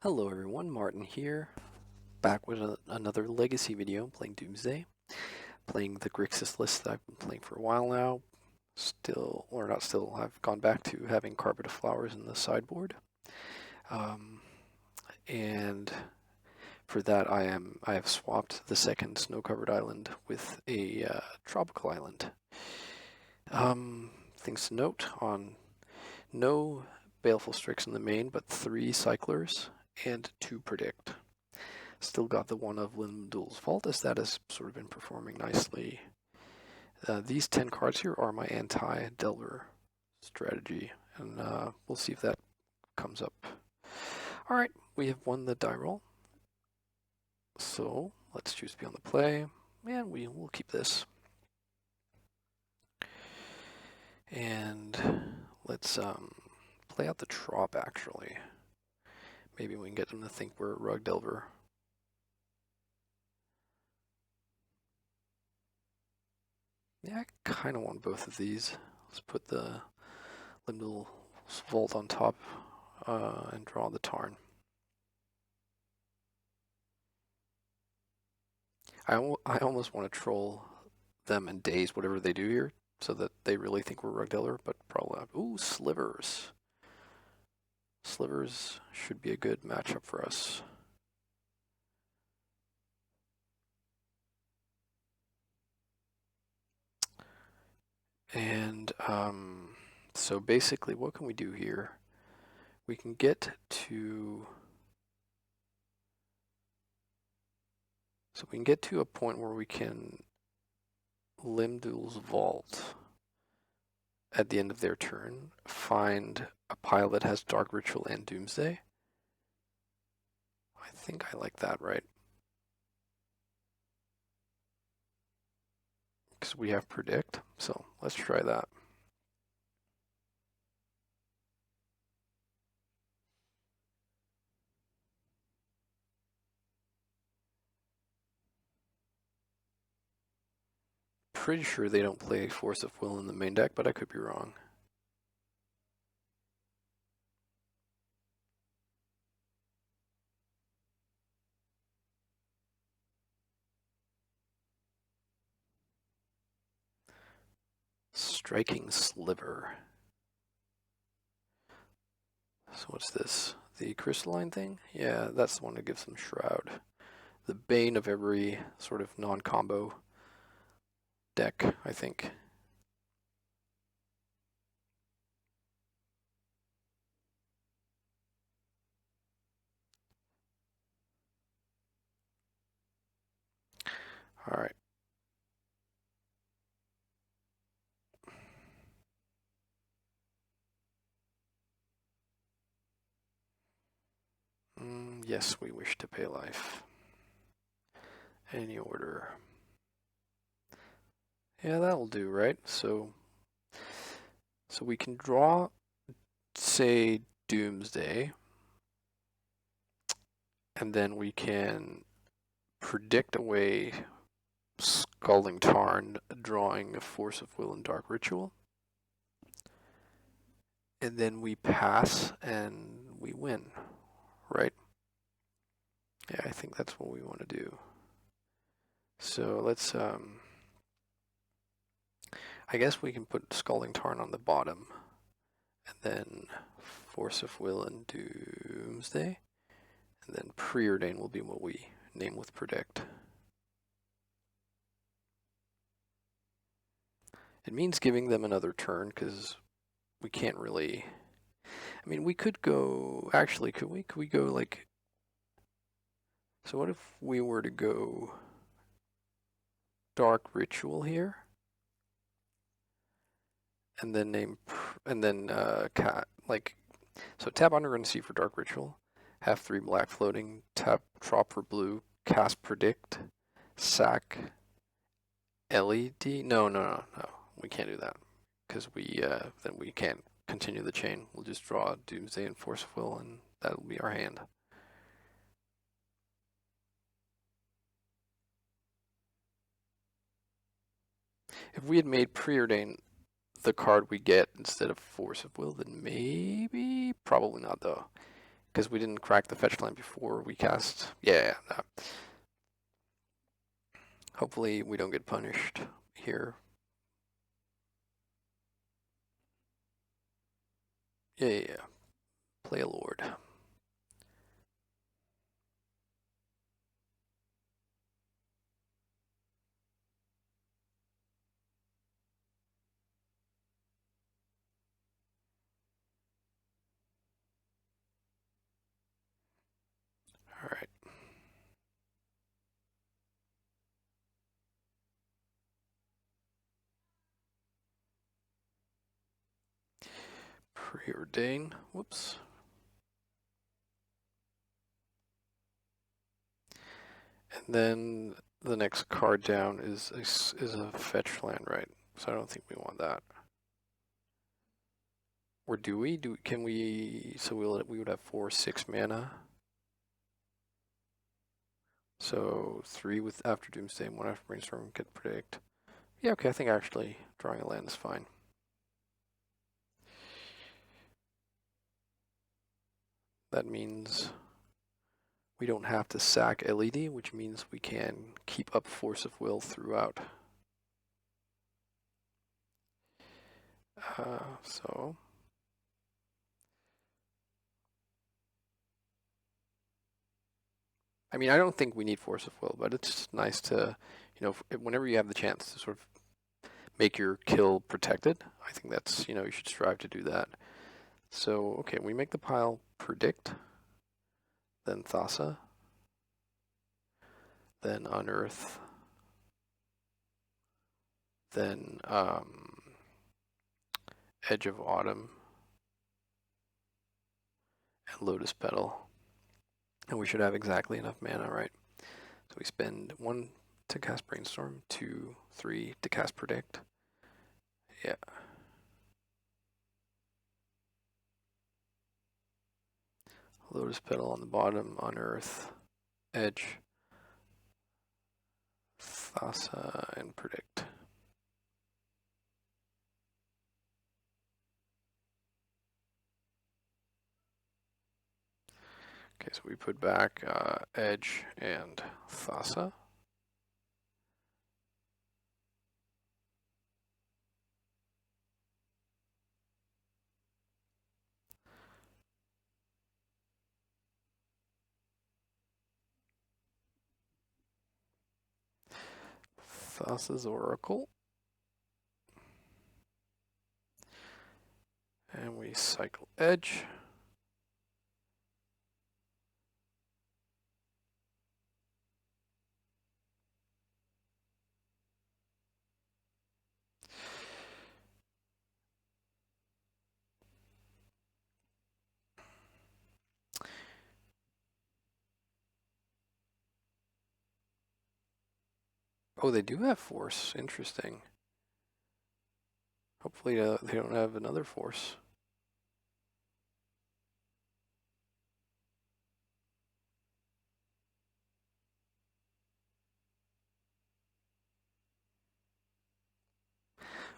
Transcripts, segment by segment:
Hello everyone, Martin here, back with another legacy video playing Doomsday, playing the Grixis list that I've been playing for a while now. I've gone back to having Carpet of Flowers in the sideboard. And for that I have swapped the second snow-covered island with a tropical island. Things to note on no Baleful Strix in the main, but 3 Cyclers and 2 Predict. Still got the one of Limdul's Vault, as that has sort of been performing nicely. These 10 cards here are my anti-Delver strategy, and we'll see if that comes up. Alright, we have won the die roll. So, let's choose Beyond the Play, and we'll keep this. And let's play out the Trop, actually. Maybe we can get them to think we're a Rug Delver. Yeah, I kind of want both of these. Let's put the Limdul's Vault on top and draw the Tarn. I almost want to troll them and daze whatever they do here, so that they really think we're Rug Delver, but probably not. Ooh, Slivers. Slivers should be a good matchup for us. And so basically, what can we do here? We can get to... So we can get to a point where we can Limdul's Vault at the end of their turn, find a pile that has Dark Ritual and Doomsday. I think I like that, right? Because we have Predict, so let's try that. Pretty sure they don't play Force of Will in the main deck, but I could be wrong. Striking Sliver. So what's this? The crystalline thing? Yeah, that's the one that gives them Shroud. The bane of every sort of non-combo deck, I think. Alright. Yes, we wish to pay life. Any order. Yeah, that'll do, right? So we can draw, say, Doomsday, and then we can predict away Scalding Tarn, drawing a Force of Will and Dark Ritual. And then we pass and we win, right? Yeah, I think that's what we want to do. So let's, I guess we can put Scalding Tarn on the bottom, and then Force of Will and Doomsday, and then Preordain will be what we name with Predict. It means giving them another turn, because we can't really... I mean, we could go... Actually, could we? Could we go, like... So what if we were to go Dark Ritual here? And then name... And then, so tap Underground Sea for Dark Ritual, have 3 black floating, tap Trop for blue, cast Predict, sack LED. No. We can't do that, because then we can't continue the chain. We'll just draw Doomsday and Force of Will, and that'll be our hand. If we had made Preordain the card we get instead of Force of Will, then maybe, probably not though, because we didn't crack the fetch land before we cast. Yeah. Hopefully we don't get punished here. Yeah. Play a lord. All right. Preordain. Whoops. And then the next card down is a fetch land, right? So I don't think we want that. Or do we? Can we? So we would have 4/6 mana. So 3 with after Doomsday and 1 after Brainstorm could predict. Yeah, okay. I think actually drawing a land is fine. That means we don't have to sack LED, which means we can keep up Force of Will throughout. So I mean, I don't think we need Force of Will, but it's nice to, whenever you have the chance to sort of make your kill protected, I think that's, you should strive to do that. So, okay, we make the pile Predict, then Thassa, then Unearth, then Edge of Autumn, and Lotus Petal. And we should have exactly enough mana, right? So we spend 1 to cast Brainstorm, 2, 3 to cast Predict. Yeah. Lotus Petal on the bottom, Unearth, Edge, Thassa, and Predict. Okay, so we put back Edge and Thassa. Thassa's Oracle. And we cycle Edge. Oh, they do have Force. Interesting. Hopefully they don't have another Force.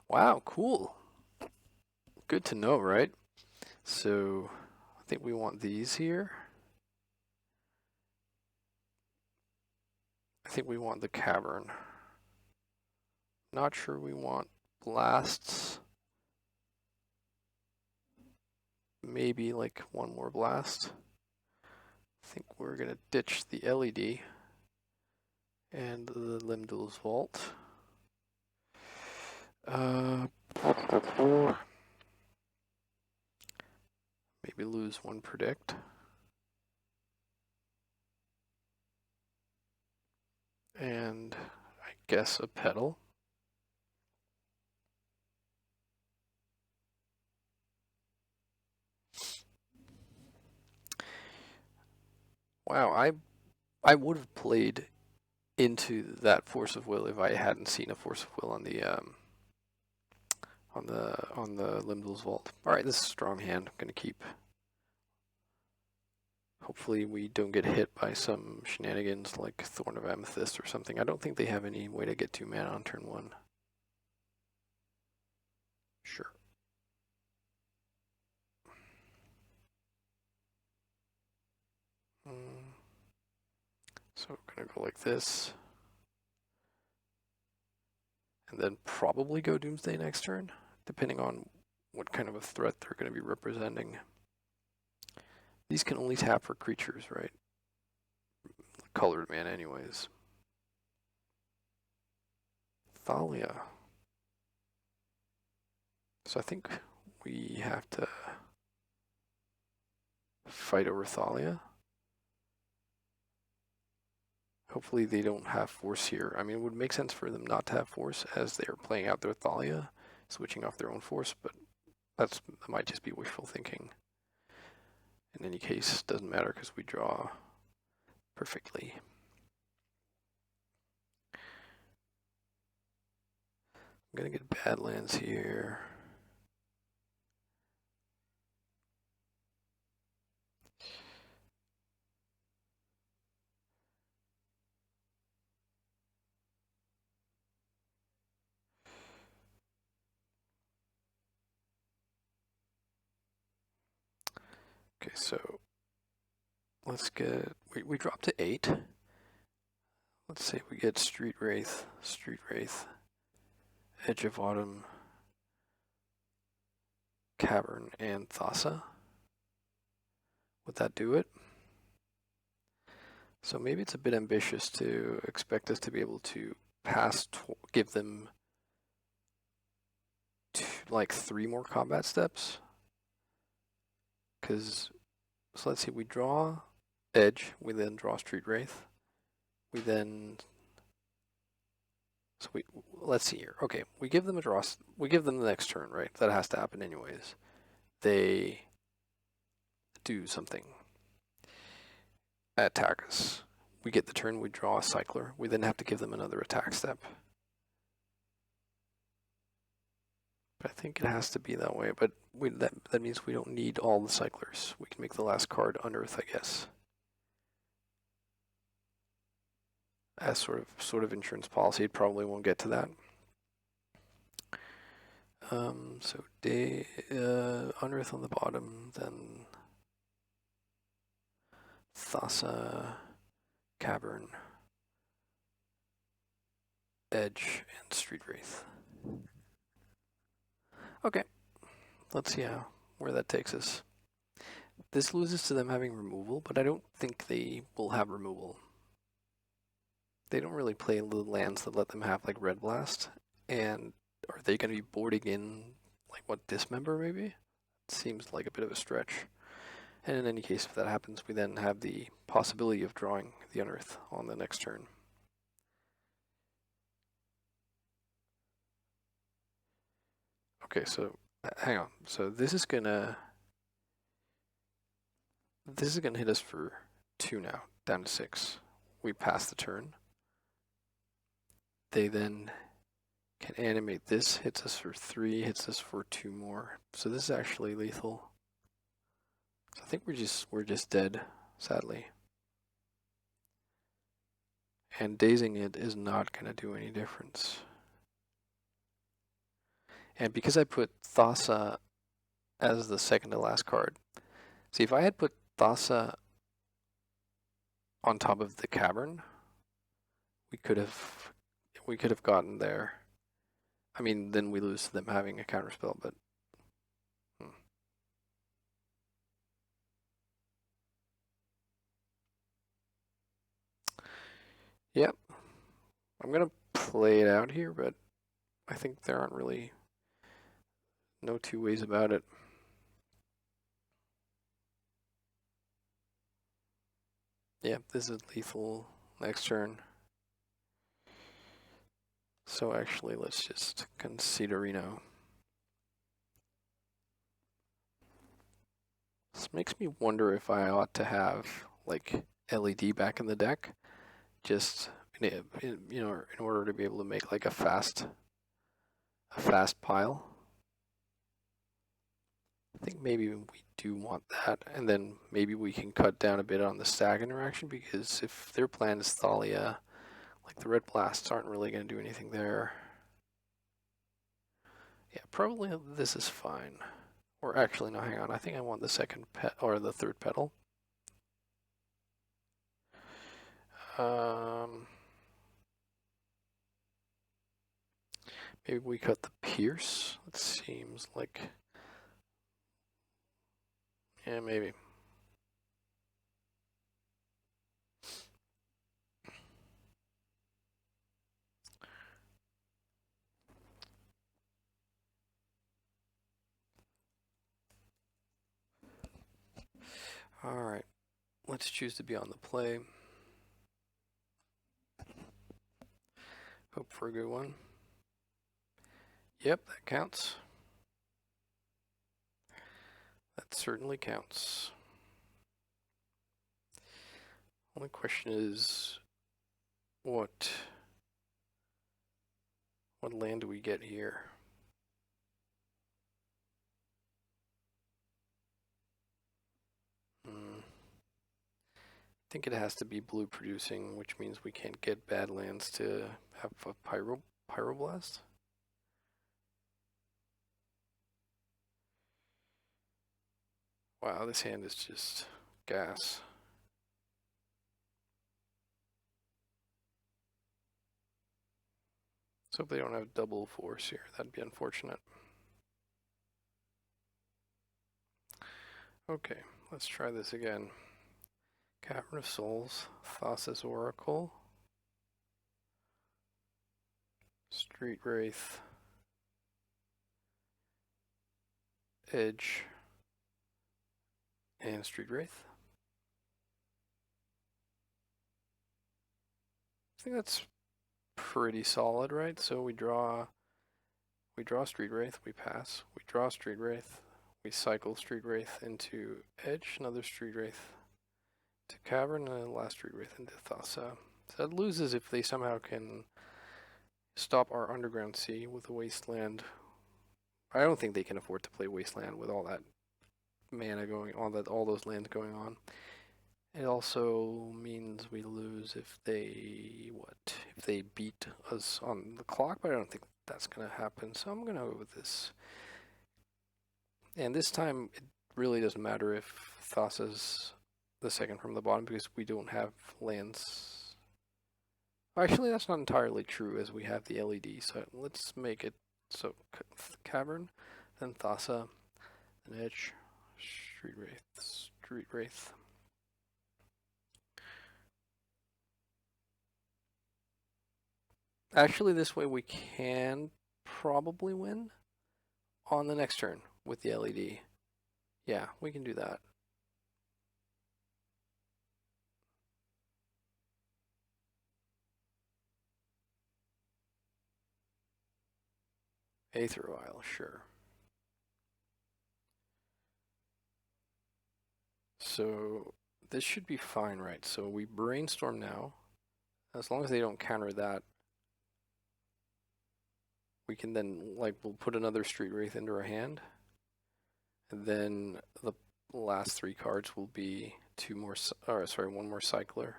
Wow, cool. Good to know, right? So I think we want these here. I think we want the Cavern. Not sure we want blasts. Maybe like 1 more blast. I think we're gonna ditch the LED and the Limdul's Vault. Maybe lose 1 Predict. And I guess a Petal. Wow, I would have played into that Force of Will if I hadn't seen a Force of Will on the Limdul's Vault. All right, this is a strong hand. I'm gonna keep. Hopefully we don't get hit by some shenanigans like Thorn of Amethyst or something. I don't think they have any way to get 2 mana on turn 1. Sure. So we're going to go like this. And then probably go Doomsday next turn, depending on what kind of a threat they're going to be representing. These can only tap for creatures, right? Colored mana anyways. Thalia. So I think we have to fight over Thalia. Hopefully they don't have force here. I mean, it would make sense for them not to have force as they are playing out their Thalia, switching off their own force, but that might just be wishful thinking. In any case, doesn't matter because we draw perfectly. I'm gonna get Badlands here. Okay, so let's get, we dropped to 8. Let's say we get Street Wraith, Edge of Autumn, Cavern, and Thassa. Would that do it? So maybe it's a bit ambitious to expect us to be able to give them like 3 more combat steps. Because, so let's see, we draw Edge, we then draw Street Wraith, we then, so let's see here. Okay, we give them a draw, we give them the next turn, right? That has to happen anyways. They do something, attack us. We get the turn, we draw a cycler, we then have to give them another attack step. I think it has to be that way, but that means we don't need all the cyclers. We can make the last card Unearth, I guess. As sort of insurance policy, it probably won't get to that. So Unearth on the bottom, then Thassa, Cavern, Edge, and Street Wraith. Okay, let's see where that takes us. This loses to them having removal, but I don't think they will have removal. They don't really play the lands that let them have like Red Blast, and are they going to be boarding in like what, Dismember maybe? It seems like a bit of a stretch. And in any case, if that happens, we then have the possibility of drawing the Unearth on the next turn. Okay, so hang on. So this is gonna hit us for 2 now, down to 6. We pass the turn. They then can animate this, hits us for 3, hits us for 2 more. So this is actually lethal. So I think we're just dead, sadly. And dazing it is not gonna do any difference. And because I put Thassa as the second to last card, see, if I had put Thassa on top of the Cavern, we could have gotten there. I mean, then we lose to them having a counterspell, but Yep. I'm gonna play it out here, but I think there aren't really no 2 ways about it. Yep, this is lethal next turn. So actually, let's just concede Reno. This makes me wonder if I ought to have like LED back in the deck, just in order to be able to make like a fast pile. I think maybe we do want that, and then maybe we can cut down a bit on the stag interaction, because if their plan is Thalia, like the red blasts aren't really going to do anything there. Yeah, probably this is fine. Or actually, no, hang on. I think I want the second pet or the third petal. Maybe we cut the Pierce. It seems like, yeah, maybe. All right, let's choose to be on the play. Hope for a good one. Yep, that counts. That certainly counts. Only question is, what land do we get here? I think it has to be blue producing, which means we can't get bad lands to have a pyroblast. Wow, this hand is just gas. Let's hope they don't have double force here. That'd be unfortunate. Okay, let's try this again. Cavern of Souls, Thassa's Oracle, Street Wraith, Edge, and Street Wraith. I think that's pretty solid, right? So we draw Street Wraith, we pass. We draw Street Wraith, we cycle Street Wraith into Edge, another Street Wraith to Cavern, and then last Street Wraith into Thassa. So it loses if they somehow can stop our Underground Sea with a Wasteland. I don't think they can afford to play Wasteland with all that mana going on, all those lands going on. It also means we lose if they beat us on the clock, but I don't think that's gonna happen. So I'm gonna go with this. And this time it really doesn't matter if Thassa's the second from the bottom because we don't have lands. Actually, that's not entirely true as we have the LED. So let's make it so Cavern, then Thassa, then Edge, Street Wraith. Actually, this way we can probably win on the next turn with the LED. Yeah, we can do that. Aether Isle, sure. So this should be fine, right? So we brainstorm now. As long as they don't counter that, we can then, like, we'll put another Street Wraith into our hand. And then the last three cards will be one more Cycler.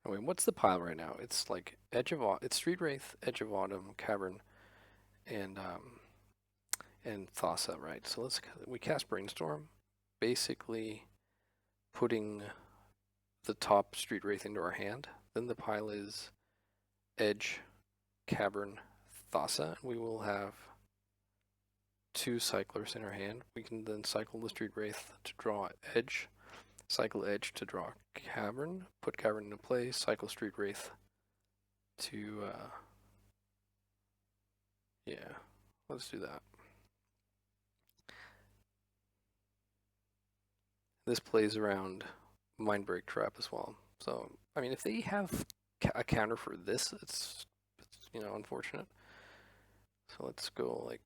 Oh, wait, what's the pile right now? It's like it's Street Wraith, Edge of Autumn, Cavern, and Thassa, right? So we cast Brainstorm, basically putting the top Street Wraith into our hand. Then the pile is Edge, Cavern, Thassa, and we will have two Cyclers in our hand. We can then cycle the Street Wraith to draw Edge, cycle Edge to draw Cavern, put Cavern into play, cycle Street Wraith to, yeah, let's do that. This plays around Mindbreak Trap as well. So, I mean, if they have a counter for this, it's unfortunate. So let's go like,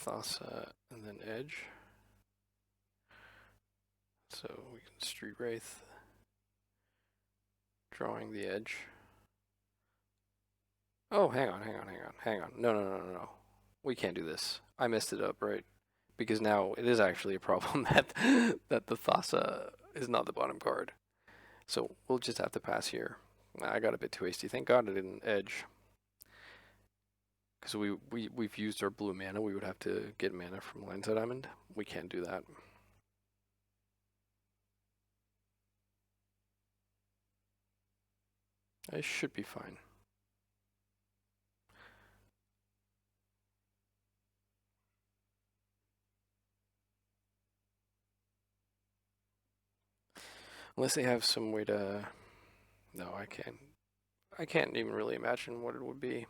Thassa and then Edge. So we can Street Wraith, drawing the Edge. Oh, hang on. No. We can't do this. I messed it up, right? Because now it is actually a problem that the Thassa is not the bottom card. So we'll just have to pass here. I got a bit too hasty. Thank God I didn't Edge. Because we've used our blue mana, we would have to get mana from Lands Diamond. We can't do that. I should be fine. Unless they have some way to... No, I can't. I can't even really imagine what it would be.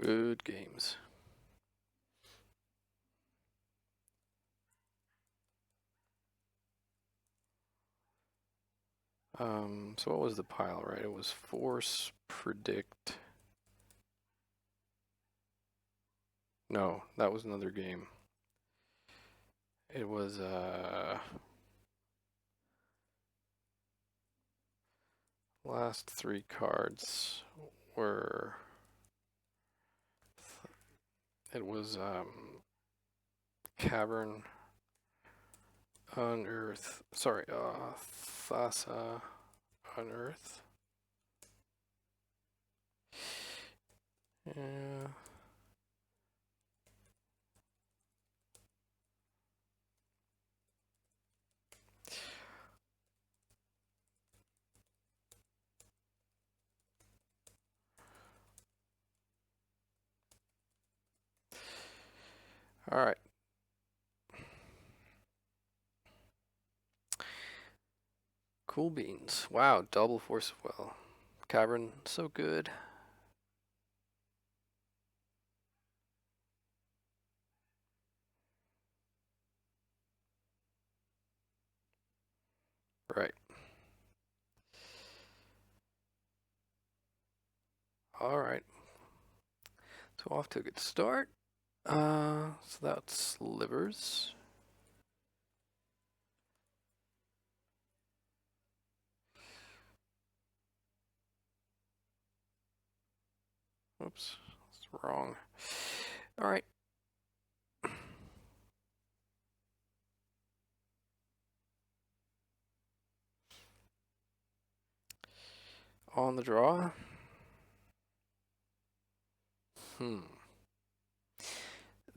Good games. So what was the pile, right? It was force, predict. No, that was another game. It was, last three cards were... It was, Cavern, Unearth, sorry, Thassa, Unearth. Yeah. All right. Cool beans. Wow, double force of will. Cavern, so good. Right. All right. So off to a good start. So that's slivers. Oops, that's wrong. All right. On the draw.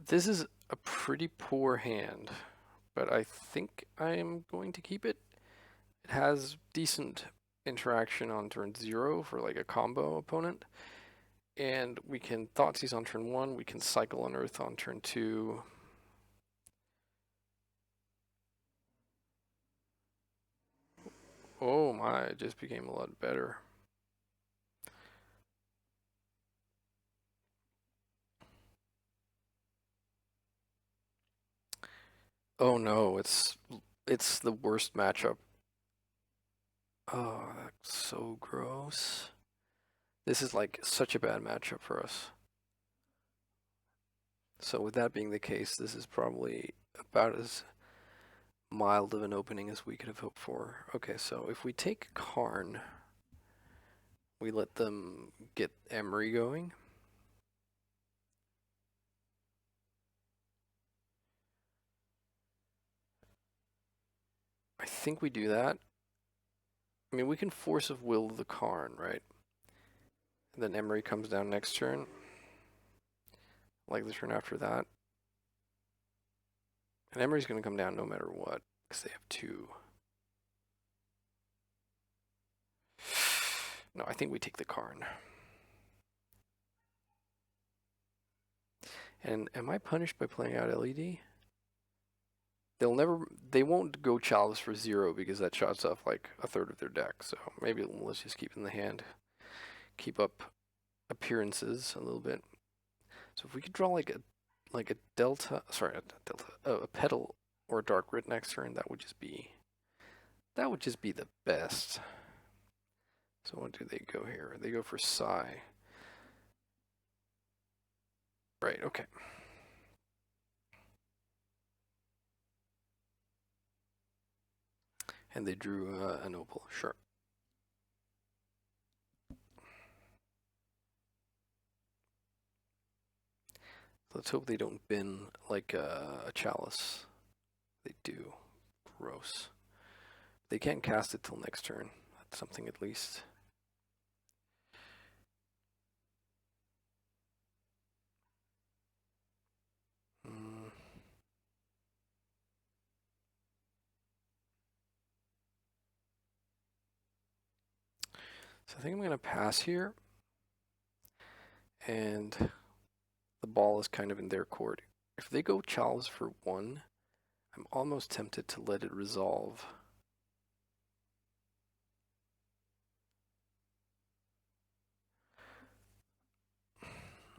This is a pretty poor hand, but I think I'm going to keep it. It has decent interaction on turn 0 for like a combo opponent. And we can Thoughtseize on turn 1, we can cycle Unearth on turn 2. Oh my, it just became a lot better. Oh no, it's the worst matchup. Oh, that's so gross. This is like such a bad matchup for us. So with that being the case, this is probably about as mild of an opening as we could have hoped for. Okay, so if we take Karn, we let them get Emery going. I think we do that. I mean, we can force of will the Karn, right? And then Emery comes down next turn. Like the turn after that. And Emery's going to come down no matter what, because they have 2. No, I think we take the Karn. And am I punished by playing out LED? They won't go Chalice for 0 because that shots off like a third of their deck. So maybe let's just keep it in the hand. Keep up appearances a little bit. So if we could draw like a delta, sorry, not delta, a petal or a dark rit next turn, that would just be the best. So what do they go here? They go for Psy. Right, okay. And they drew an opal, sure. Let's hope they don't bin like a chalice. They do. Gross. They can't cast it till next turn. That's something at least. So I think I'm going to pass here. And the ball is kind of in their court. If they go chalice for 1, I'm almost tempted to let it resolve.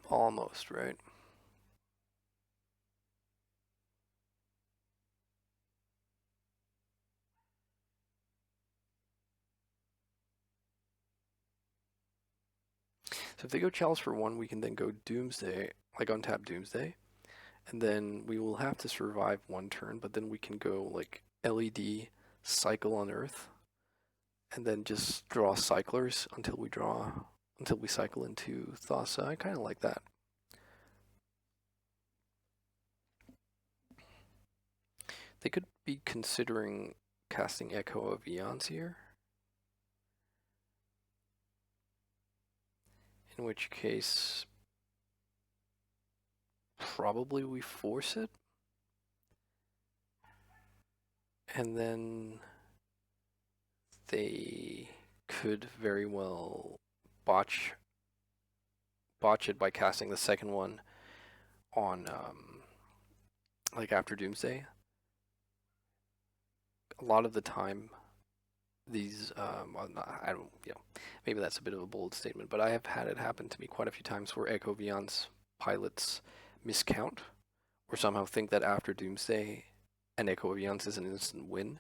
Almost, right? So if they go chalice for 1, we can then go Doomsday, like untap Doomsday. And then we will have to survive 1 turn, but then we can go like LED, cycle on Earth, and then just draw cyclers until we cycle into Thassa. I kind of like that. They could be considering casting Echo of Eons here. In which case, probably we force it. And then they could very well botch it by casting the second one on like after Doomsday. A lot of the time these I don't, maybe that's a bit of a bold statement, but I have had it happen to me quite a few times where Echo Vion's pilots miscount or somehow think that after Doomsday an Echo Vion's is an instant win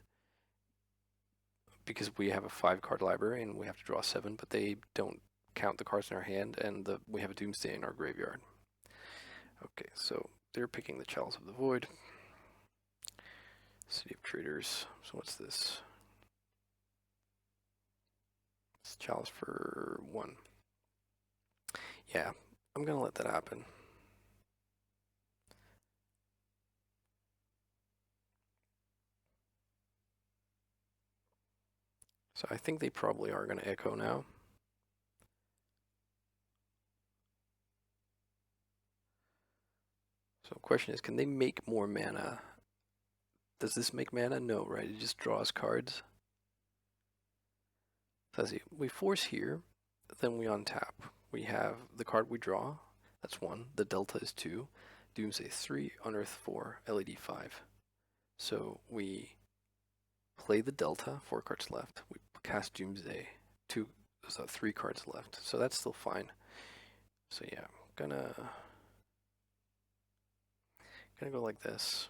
because we have a 5-card library and we have to draw 7, but they don't count the cards in our hand and we have a Doomsday in our graveyard. Okay, so they're picking the Chalice of the Void. City of Traders. So what's this? It's Chalice for 1. Yeah, I'm gonna let that happen. So I think they probably are gonna Echo now. So the question is, can they make more mana? Does this make mana? No, right? It just draws cards. So let's see. We force here, then we untap. We have the card we draw. That's 1. The delta is 2. Doomsday 3. Unearth 4. LED 5. So we play the delta. 4 cards left. We cast Doomsday. 2. So 3 cards left. So that's still fine. So yeah, gonna go like this.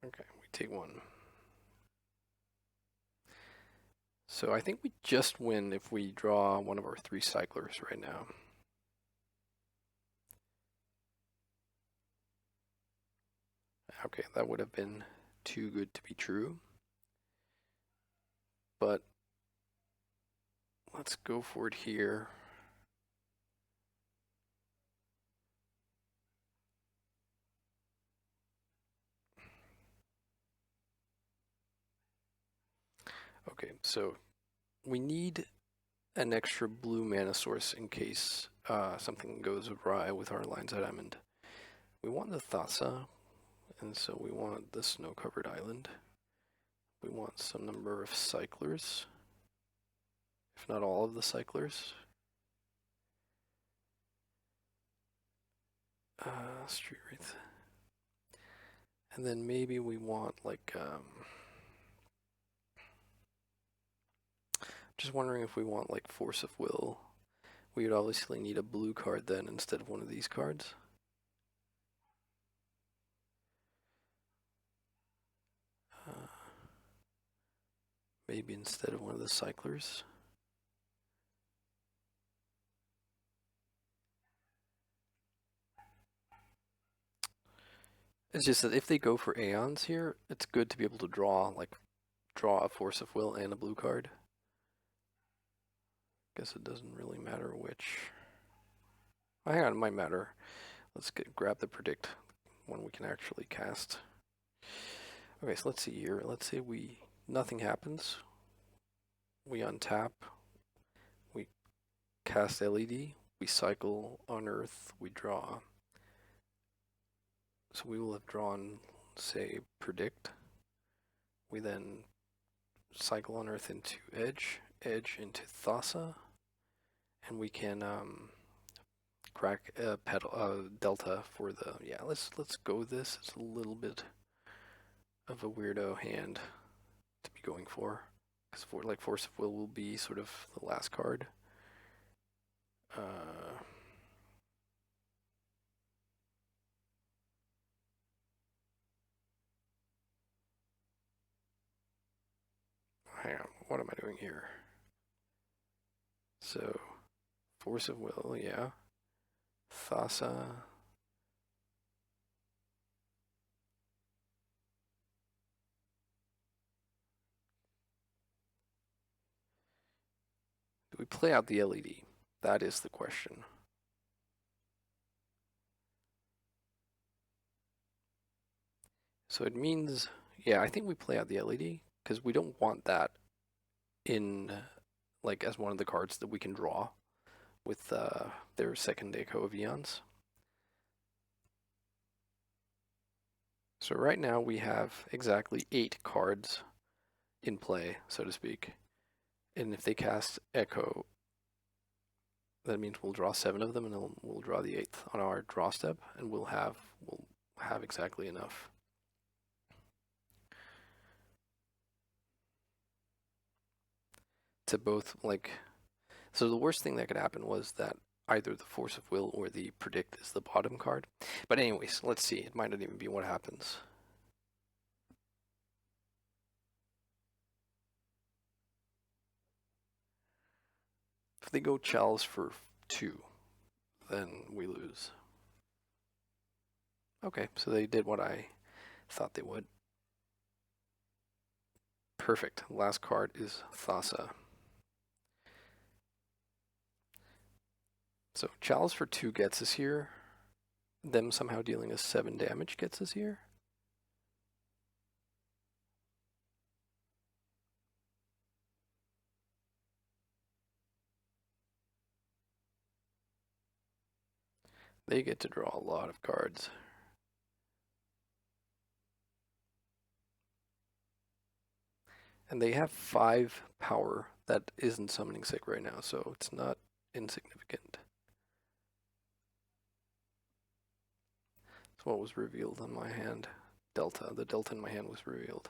Okay, we take 1. So I think we just win if we draw one of our 3 cyclers right now. Okay, that would have been too good to be true. But let's go for it here. Okay, so we need an extra blue mana source in case something goes awry with our Lines of Diamond. We want the Thassa, and so we want the snow-covered island. We want some number of cyclers, if not all of the cyclers. Street Wraith. And then maybe we want like just wondering if we want like Force of Will. We would obviously need a blue card then instead of one of these cards. Maybe instead of one of the cyclers. It's just that if they go for Aeons here, it's good to be able to draw a Force of Will and a blue card. Guess it doesn't really matter which. Oh, hang on, it might matter. Let's grab the predict one we can actually cast. Okay, so let's see here. Let's say nothing happens. We untap. We cast LED. We cycle Unearth. We draw. So we will have drawn, say, predict. We then cycle Unearth into Edge. Edge into Thassa. And we can crack a Delta for the, yeah, let's go with this. It's a little bit of a weirdo hand to be going for, because Force of Will be sort of the last card. Hang on, what am I doing here? So, Force of Will, yeah. Thassa. Do we play out the LED? That is the question. So it means, yeah, I think we play out the LED, because we don't want that in, like, as one of the cards that we can draw with their second Echo of Eons. So right now we have exactly 8 cards in play, so to speak. And if they cast Echo, that means we'll draw 7 of them, and then we'll draw the 8th on our draw step, and we'll have exactly enough. To both, like, so the worst thing that could happen was that either the Force of Will or the Predict is the bottom card. But anyways, let's see. It might not even be what happens. If they go Chalice for 2, then we lose. Okay, so they did what I thought they would. Perfect. Last card is Thassa. So Chalice for 2 gets us here. Them somehow dealing us 7 damage gets us here. They get to draw a lot of cards. And they have 5 power that isn't summoning sick right now, so it's not insignificant. That's what was revealed on my hand. Delta. The delta in my hand was revealed.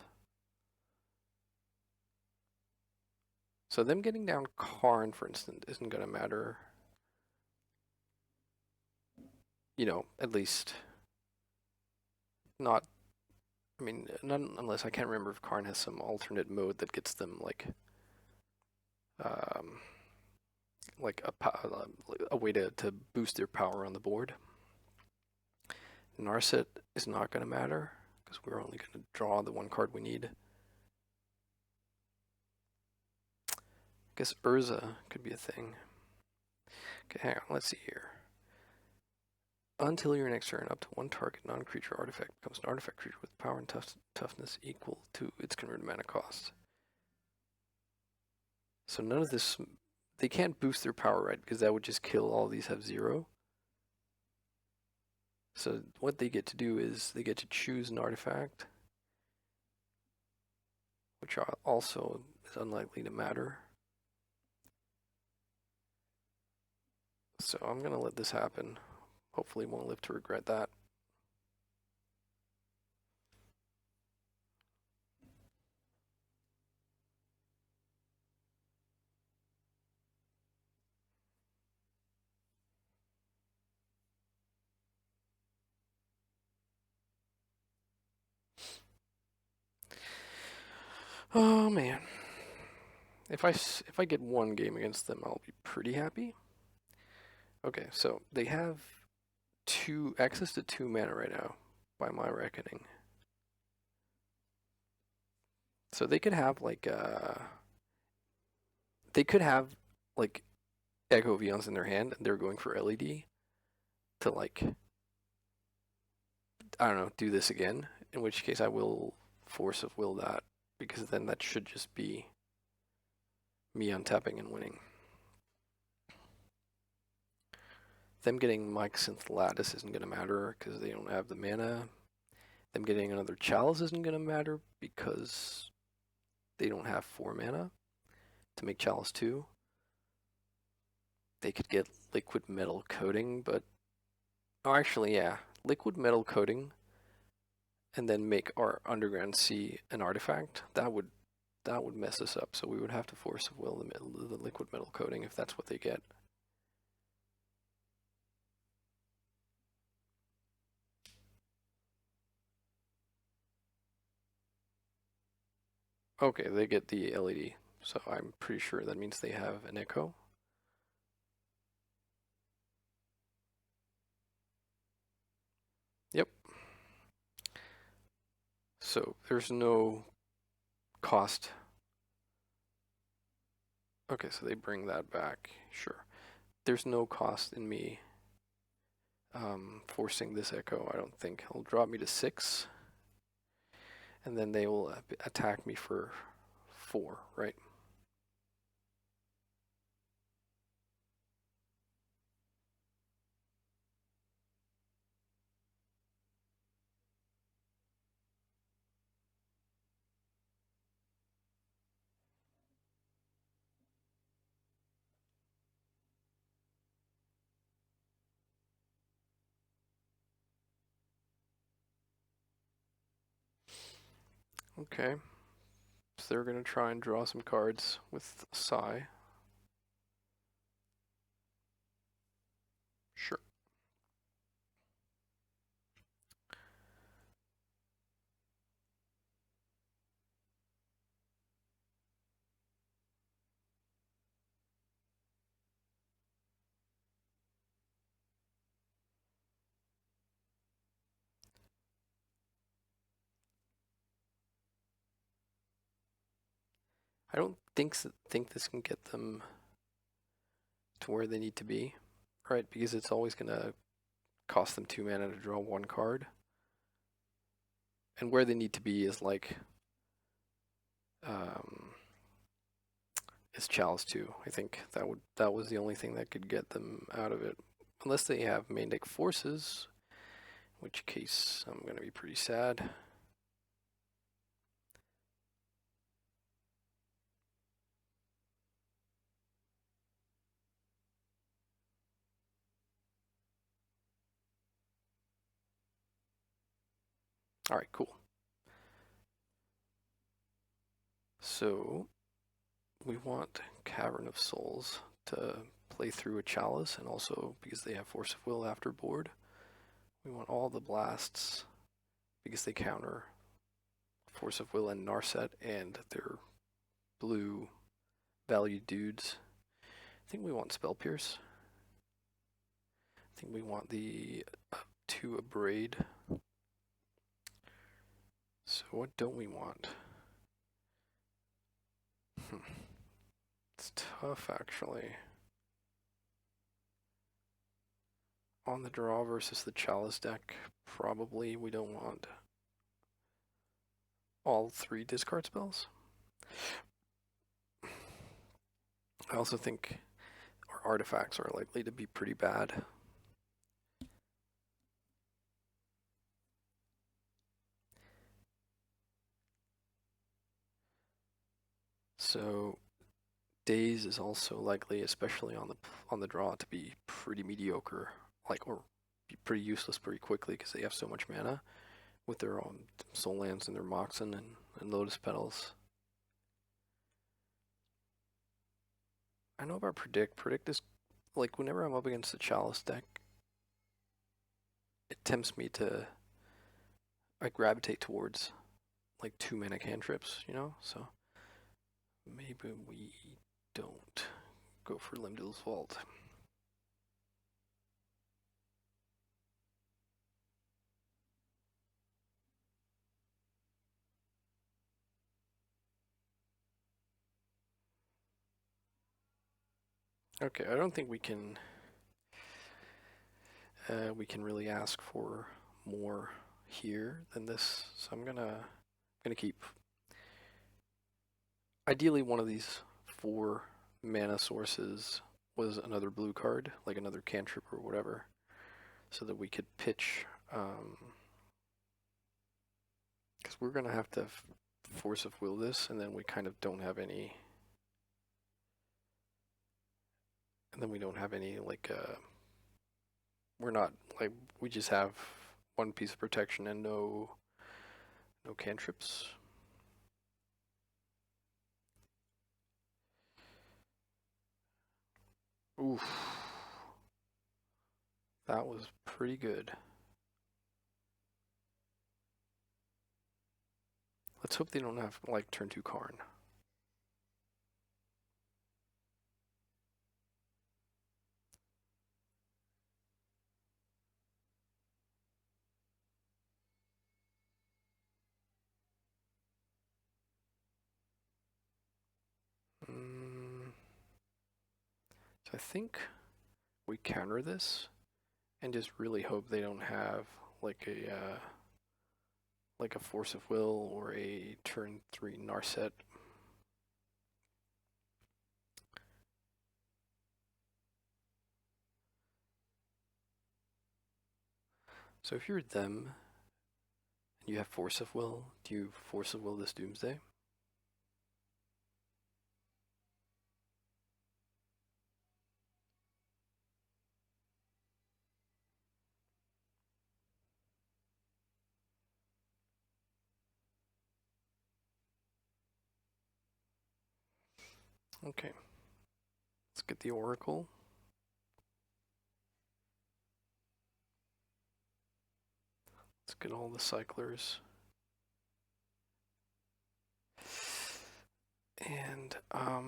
So them getting down Karn, for instance, isn't going to matter. You know, at least not. I mean, not unless I can't remember if Karn has some alternate mode that gets them like a way to boost their power on the board. Narset is not going to matter because we're only going to draw the 1 card we need. I guess Urza could be a thing. Okay, hang on, let's see here. Until your next turn, up to 1 target non-creature artifact becomes an artifact creature with power and toughness equal to its converted mana cost. So none of this, they can't boost their power, right? Because that would just kill all these have 0. So what they get to do is they get to choose an artifact, which also is unlikely to matter. So I'm going to let this happen. Hopefully won't live to regret that. Oh man. If I get 1 game against them, I'll be pretty happy. Okay, so they have access to 2 mana right now. by my reckoning. So they could have like Echo Vions in their hand and they're going for LED to like, I don't know, do this again. In which case I will Force of Will that, because then that should just be me untapping and winning. Them getting Mike Synth Lattice isn't going to matter because they don't have the mana. Them getting another Chalice isn't going to matter because they don't have 4 mana to make Chalice 2. They could get Liquid Metal Coating, but... Oh, actually, yeah. Liquid Metal Coating and then make our Underground Sea an artifact. That would mess us up, so we would have to Force of Will the Liquid Metal Coating if that's what they get. Okay, they get the LED, so I'm pretty sure that means they have an Echo. Yep. So there's no cost. Okay, so they bring that back, sure. There's no cost in me forcing this Echo, I don't think. It'll drop me to 6, and then they will attack me for 4, right? Okay. So they're going to try and draw some cards with Psy. Sure. I don't think this can get them to where they need to be, right? Because it's always going to cost them 2 mana to draw 1 card. And where they need to be is like is Chalice 2. I think that was the only thing that could get them out of it. Unless they have main deck forces, in which case I'm going to be pretty sad. Alright, cool. So we want Cavern of Souls to play through a Chalice, and also because they have Force of Will after board. We want all the blasts because they counter Force of Will and Narset and their blue value dudes. I think we want Spell Pierce. I think we want the 2 Abrade. So what don't we want? It's tough, actually. On the draw versus the Chalice deck, probably we don't want all 3 discard spells. I also think our artifacts are likely to be pretty bad. So Daze is also likely, especially on the draw, to be pretty mediocre, or be pretty useless pretty quickly because they have so much mana with their own Soul Lands and their Moxen and Lotus Petals. I know about Predict. Predict is, like, whenever I'm up against the Chalice deck, it tempts me to, I gravitate towards, like, 2 mana cantrips, you know? So maybe we don't go for Limdale's Vault. Okay, I don't think we can really ask for more here than this. So I'm gonna keep ideally one of these 4 mana sources was another blue card, like another cantrip or whatever, so that we could pitch. Because we're gonna have to force of will this, and then we kind of don't have any. And then we don't have any like we're not like we just have 1 piece of protection and no cantrips. Oof. That was pretty good. Let's hope they don't have like turn 2 Karn. So I think we counter this and just really hope they don't have like a force of will or a turn 3 Narset. So if you're them and you have force of will, do you force of will this Doomsday? Okay. Let's get the Oracle. Let's get all the cyclers. And I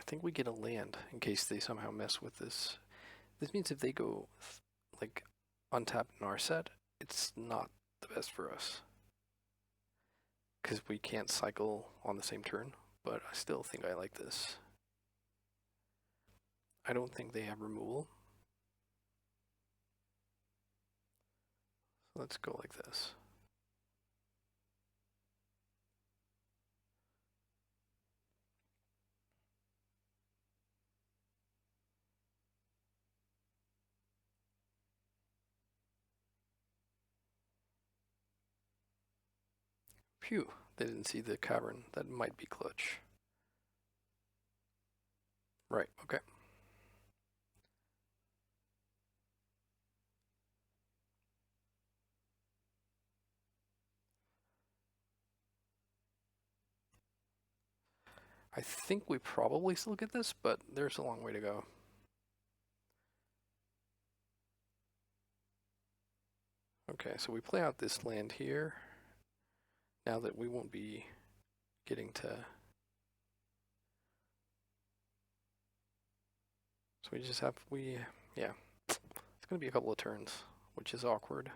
think we get a land in case they somehow mess with this. This means if they go like untap Narset, it's not the best for us. Because we can't cycle on the same turn, but I still think I like this. I don't think they have removal. So let's go like this. Phew, they didn't see the cavern. That might be clutch. Right, okay. I think we probably still get this, but there's a long way to go. Okay, so we play out this land here. Now that we won't be getting to... So we just have, yeah. It's going to be a couple of turns, which is awkward.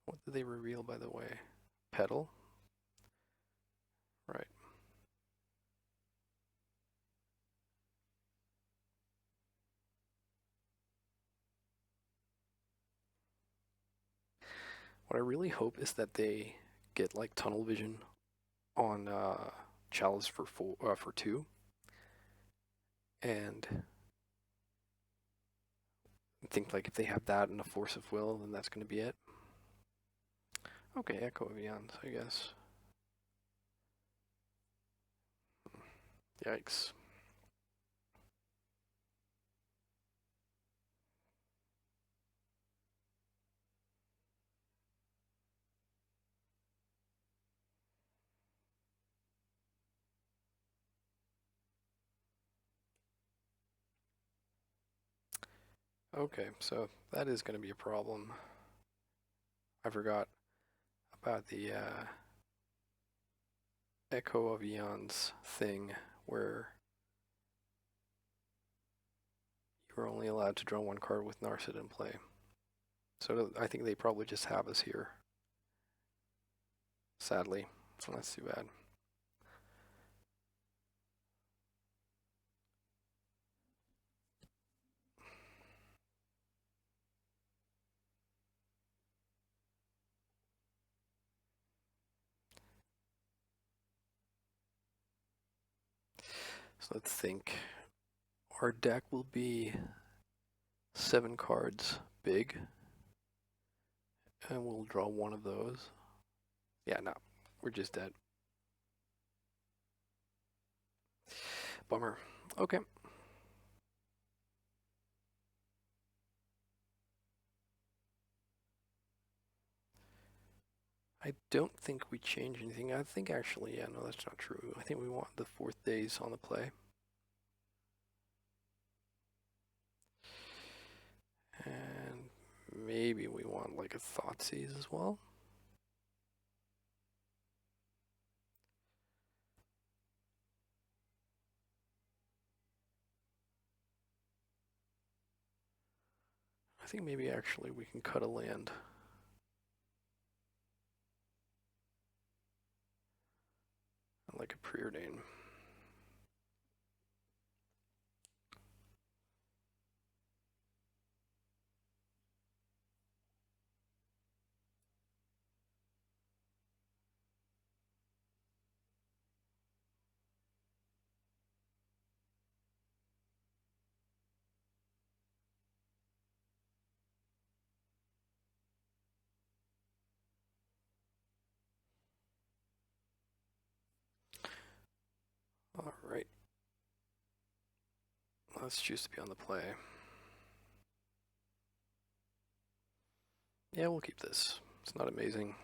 What did they reveal, by the way? Petal? Right. What I really hope is that they get like tunnel vision on Chalice for 2, and I think like if they have that and a force of will, then that's going to be it. Okay, Echo of Eons, I guess. Yikes. Okay, so that is going to be a problem. I forgot about the Echo of Eons thing where you were only allowed to draw 1 card with Narset in play. So I think they probably just have us here. Sadly. That's too bad. let's think. Our deck will be 7 cards big, and we'll draw one of those. Yeah, no, we're just dead. Bummer. Okay. I don't think we change anything. I think actually, yeah, no, that's not true. I think we want the 4th days on the play. And maybe we want like a Thoughtseize as well. I think maybe actually we can cut a land. Like a preordain. Alright. Let's choose to be on the play. Yeah, we'll keep this. It's not amazing.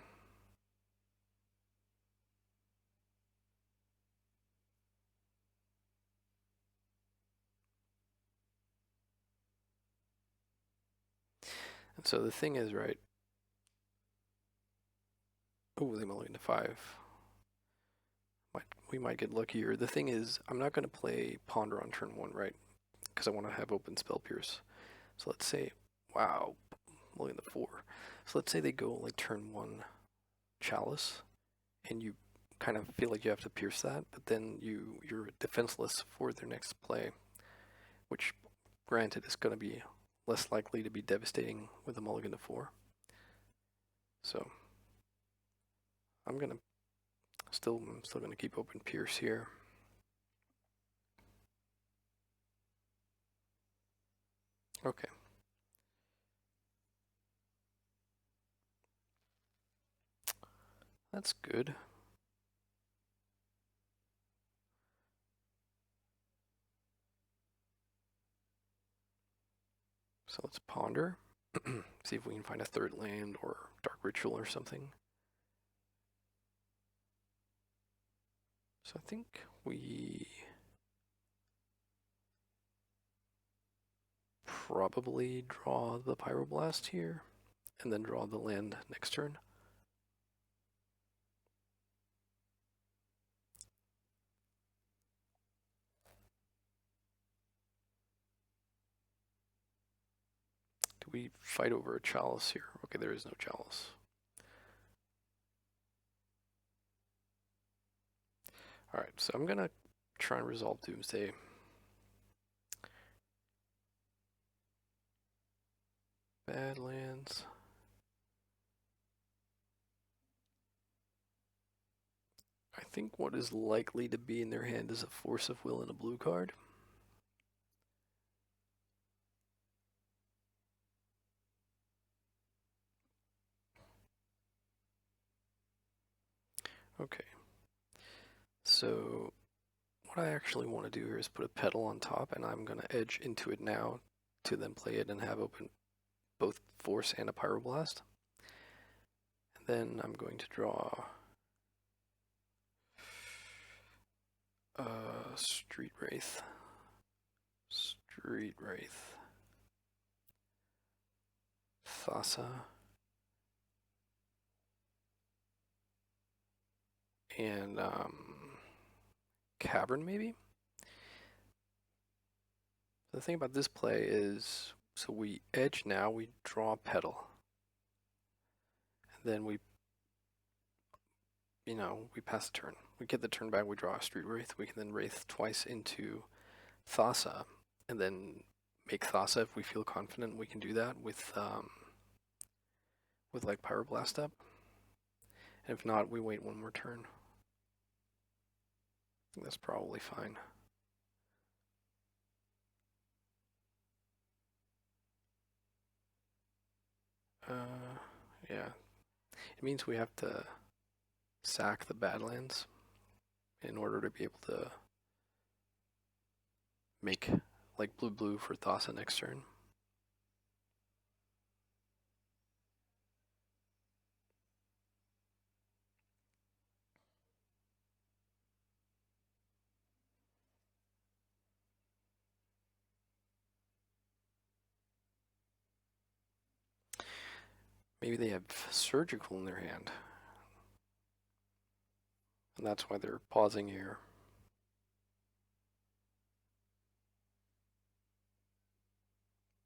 And so the thing is, right? Oh, they mulligan to 5. We might get luckier. The thing is, I'm not going to play Ponder on turn 1, right? Because I want to have open Spell Pierce. So let's say, wow, mulligan to 4. So let's say they go like turn 1 Chalice, and you kind of feel like you have to pierce that, but then you're defenseless for their next play, which granted is going to be less likely to be devastating with a mulligan to 4. So I'm still gonna keep open Pierce here. Okay. That's good. So let's ponder. See if we can find a 3rd land or Dark Ritual or something. So I think we probably draw the Pyroblast here and then draw the land next turn. Do we fight over a Chalice here? Okay, there is no Chalice. Alright, so I'm gonna try and resolve Doomsday. Badlands. I think what is likely to be in their hand is a Force of Will and a blue card. Okay. So what I actually want to do here is put a petal on top, and I'm going to edge into it now to then play it and have open both Force and a Pyroblast. And then I'm going to draw Street Wraith. Street Wraith. Thassa. And Cavern, maybe? The thing about this play is, so we edge now, we draw a petal. And then we pass the turn. We get the turn back, we draw a Street Wraith. We can then Wraith twice into Thassa, and then make Thassa if we feel confident we can do that with like Pyroblast up. And if not, we wait one more turn. I think that's probably fine. Yeah. It means we have to sack the Badlands in order to be able to make like blue for Thassa next turn. Maybe they have surgical in their hand. And that's why they're pausing here.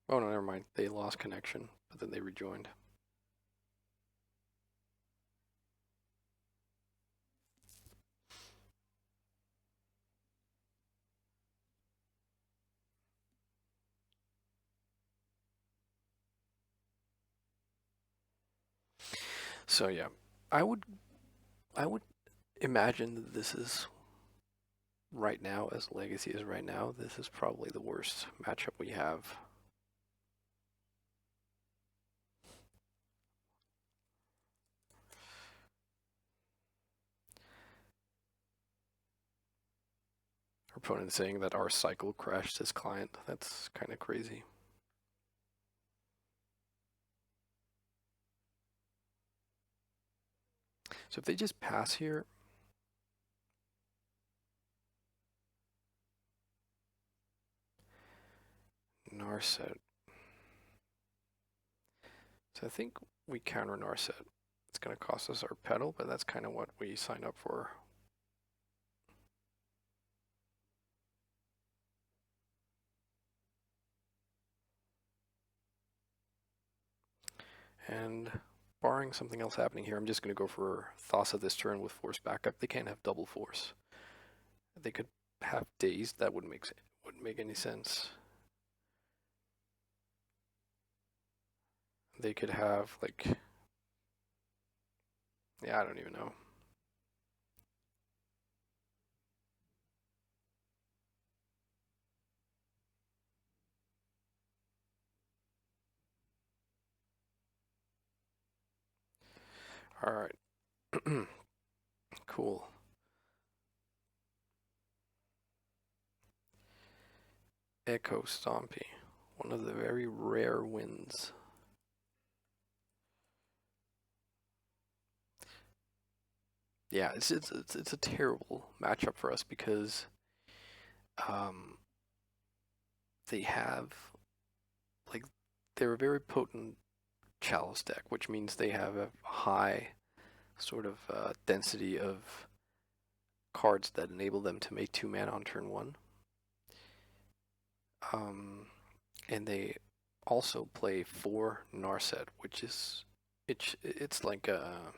Oh no, never mind. They lost connection, but then they rejoined. So yeah, I would imagine that this is right now, as Legacy is right now, this is probably the worst matchup we have. Our opponent saying that our cycle crashed his client. That's kind of crazy. So if they just pass here, Narset. So I think we counter Narset. It's going to cost us our pedal, but that's kind of what we signed up for. And barring something else happening here, I'm just going to go for Thassa this turn with force backup. They can't have double force. They could have dazed. That wouldn't make any sense. They could have like, yeah, I don't even know. All right. Cool. Echo Stompy. One of the very rare wins. Yeah, it's a terrible matchup for us because they have like they're a very potent chalice deck, which means they have a high sort of density of cards that enable them to make 2 mana on turn 1. And they also play 4 Narset, which is it's like a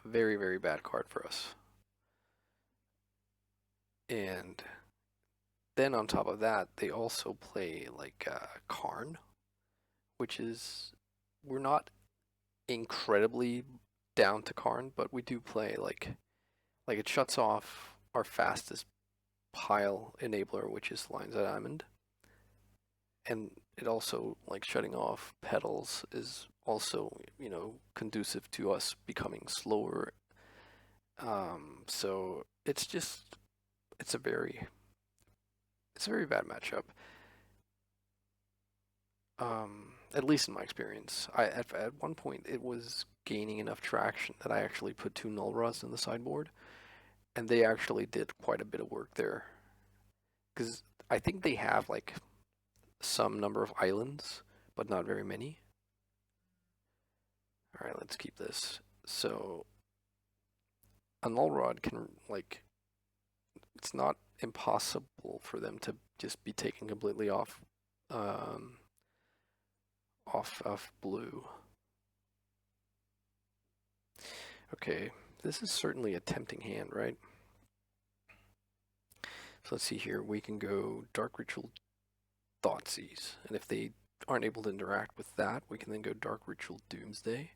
very, very bad card for us. And then on top of that, they also play like Karn, which is we're not incredibly down to Karn, but we do play like it shuts off our fastest pile enabler, which is Lines at Diamond. And it also, like, shutting off petals is also, conducive to us becoming slower. So it's just, it's a very bad matchup. At least in my experience. At one point it was gaining enough traction that I actually put 2 Null Rods in the sideboard, and they actually did quite a bit of work there. Because I think they have like some number of islands, but not very many. All right, let's keep this. So a Null Rod can like it's not impossible for them to just be taken completely off of blue. Okay, this is certainly a tempting hand, right? So let's see here. We can go Dark Ritual Thoughtseize, and if they aren't able to interact with that, we can then go Dark Ritual Doomsday.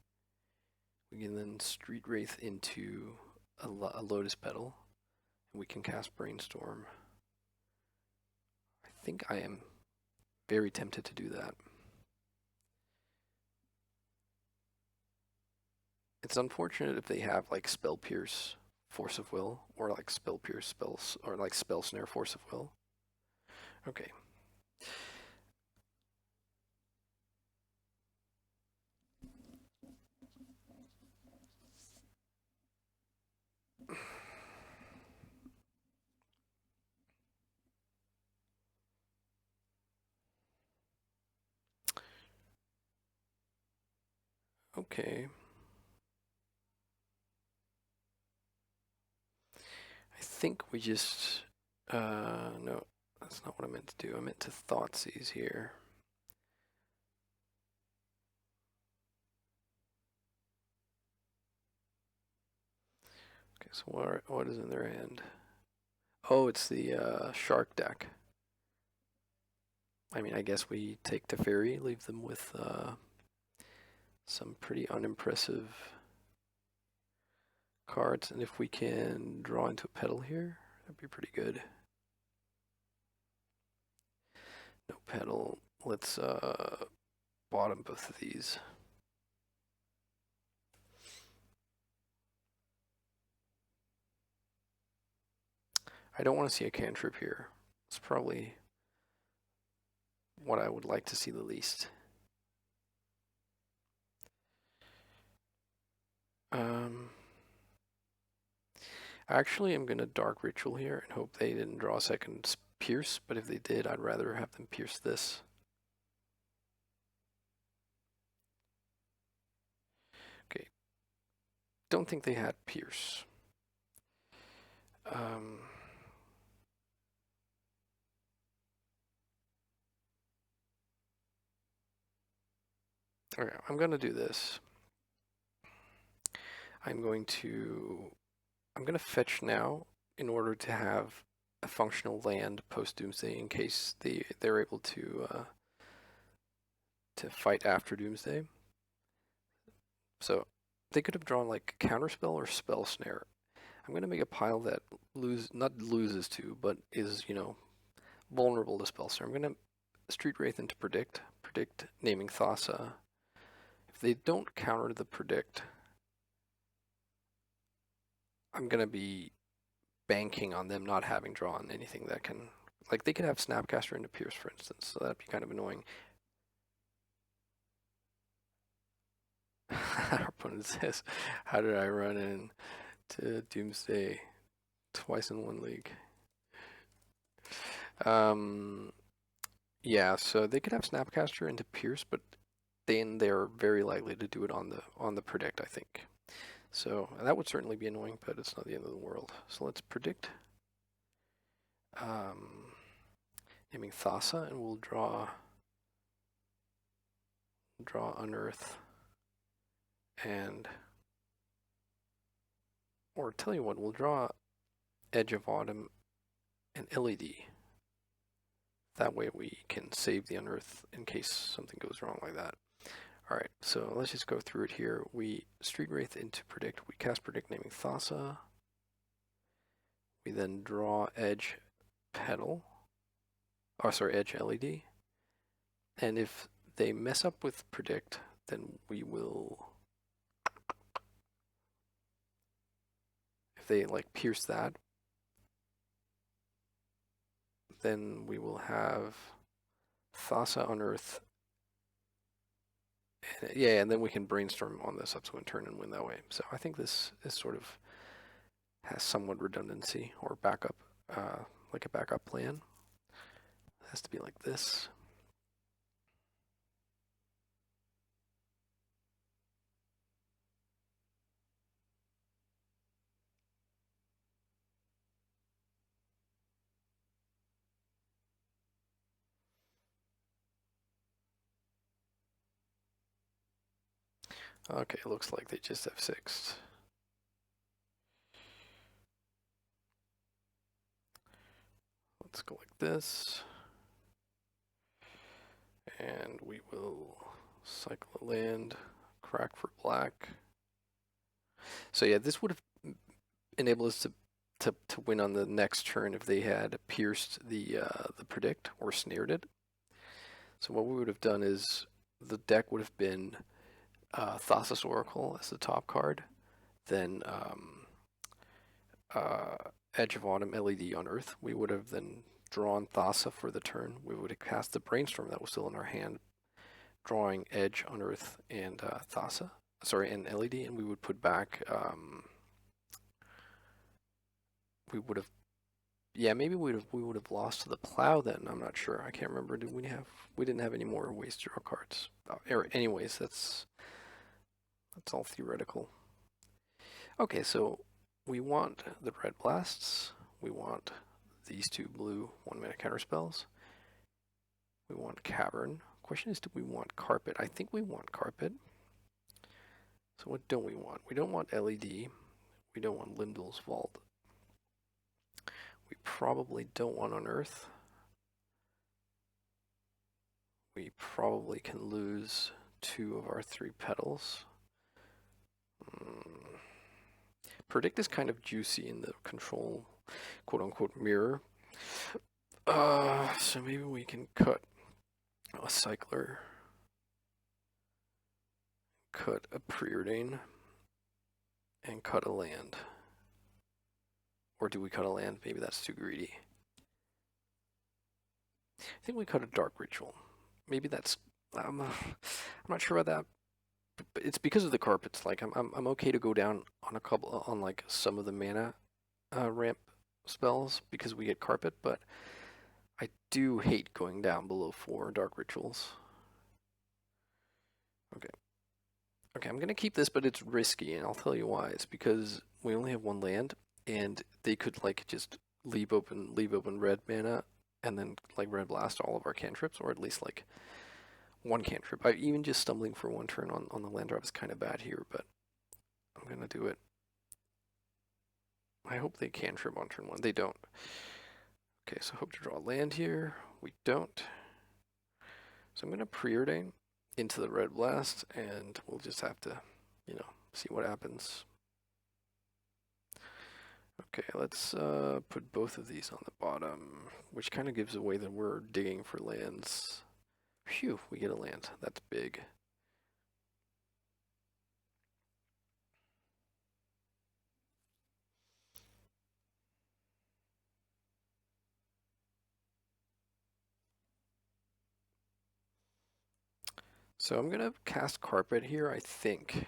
We can then Street Wraith into a Lotus Petal, and we can cast Brainstorm. I think I am very tempted to do that. It's unfortunate if they have like Spell Pierce, Force of Will, or like Spell Pierce spells, or like Spell Snare, Force of Will. Okay. Okay. I think we just, no, that's not what I meant to do. I meant to Thoughtseize here. Okay, so what is in their hand? Oh, it's the shark deck. I mean, I guess we take Teferi, leave them with some pretty unimpressive cards, and if we can draw into a pedal here, that'd be pretty good. No pedal. Let's bottom both of these. I don't want to see a cantrip here. It's probably what I would like to see the least. Actually, I'm going to Dark Ritual here and hope they didn't draw a second Pierce, but if they did, I'd rather have them pierce this. Okay. Don't think they had Pierce. Okay, I'm going to do this. I'm going to fetch now in order to have a functional land post Doomsday in case they're able to fight after Doomsday. So they could have drawn like Counterspell or Spell Snare. I'm gonna make a pile that not loses to, but is, you know, vulnerable to Spell Snare. I'm gonna Street Wraith into predict naming Thassa. If they don't counter the predict, I'm gonna be banking on them not having drawn anything that can, like, they could have Snapcaster into Pierce, for instance, so that'd be kind of annoying. Our opponent says, how did I run into Doomsday twice in one league? Yeah, so they could have Snapcaster into Pierce, but then they're very likely to do it on the predict, I think. So that would certainly be annoying, but it's not the end of the world. So let's predict. Naming Thassa, and we'll draw Unearth, and or tell you what, we'll draw Edge of Autumn and LED. That way we can save the Unearth in case something goes wrong like that. Alright, so let's just go through it here. We Street Wraith into predict. We cast predict naming Thassa. We then draw Edge Pedal. Oh, sorry, Edge LED. And if they mess up with predict, then we will, if they like pierce that, then we will have Thassa Unearth. Yeah, and then we can brainstorm on the subsequent turn and win that way. So I think this is sort of has somewhat redundancy or backup, like a backup plan. It has to be like this. Okay, looks like they just have F6. Let's go like this. And we will cycle a land, crack for black. So yeah, this would have enabled us to win on the next turn if they had pierced the predict or snared it. So what we would have done is the deck would have been Thassa's Oracle as the top card, then Edge of Autumn LED on Earth. We would have then drawn Thassa for the turn. We would have cast the Brainstorm that was still in our hand, drawing Edge on Earth and Thassa. Sorry, and LED, and we would put back. We would have. Yeah, maybe we would have lost to the plow then. I'm not sure. I can't remember. Did we have? We didn't have any more ways to draw cards. Anyways, that's all theoretical. Okay, so we want the red blasts. We want these two blue 1-mana counter spells. We want Cavern. Question is, do we want Carpet? I think we want Carpet. So what don't we want? We don't want LED. We don't want Limdol's Vault. We probably don't want Unearth. We probably can lose 2 of our 3 petals. Predict is kind of juicy in the control, quote-unquote, mirror. So maybe we can cut a Cycler, cut a Preordain, and cut a land. Or do we cut a land? Maybe that's too greedy. I think we cut a Dark Ritual. Maybe that's... I'm not sure about that. But it's because of the carpets. Like I'm okay to go down on a couple on like some of the mana ramp spells because we get carpet, but I do hate going down below 4 Dark Rituals. Okay. Okay, I'm gonna keep this, but it's risky, and I'll tell you why. It's because we only have 1 land, and they could like just leave open red mana, and then like red blast all of our cantrips, or at least like 1 cantrip. Even just stumbling for 1 turn on the land drop is kind of bad here, but I'm gonna do it. I hope they cantrip on turn 1. They don't. Okay, so hope to draw land here. We don't. So I'm gonna Preordain into the red blast, and we'll just have to, see what happens. Okay, let's put both of these on the bottom, which kind of gives away that we're digging for lands. Phew, we get a land. That's big. So I'm going to cast Carpet here, I think.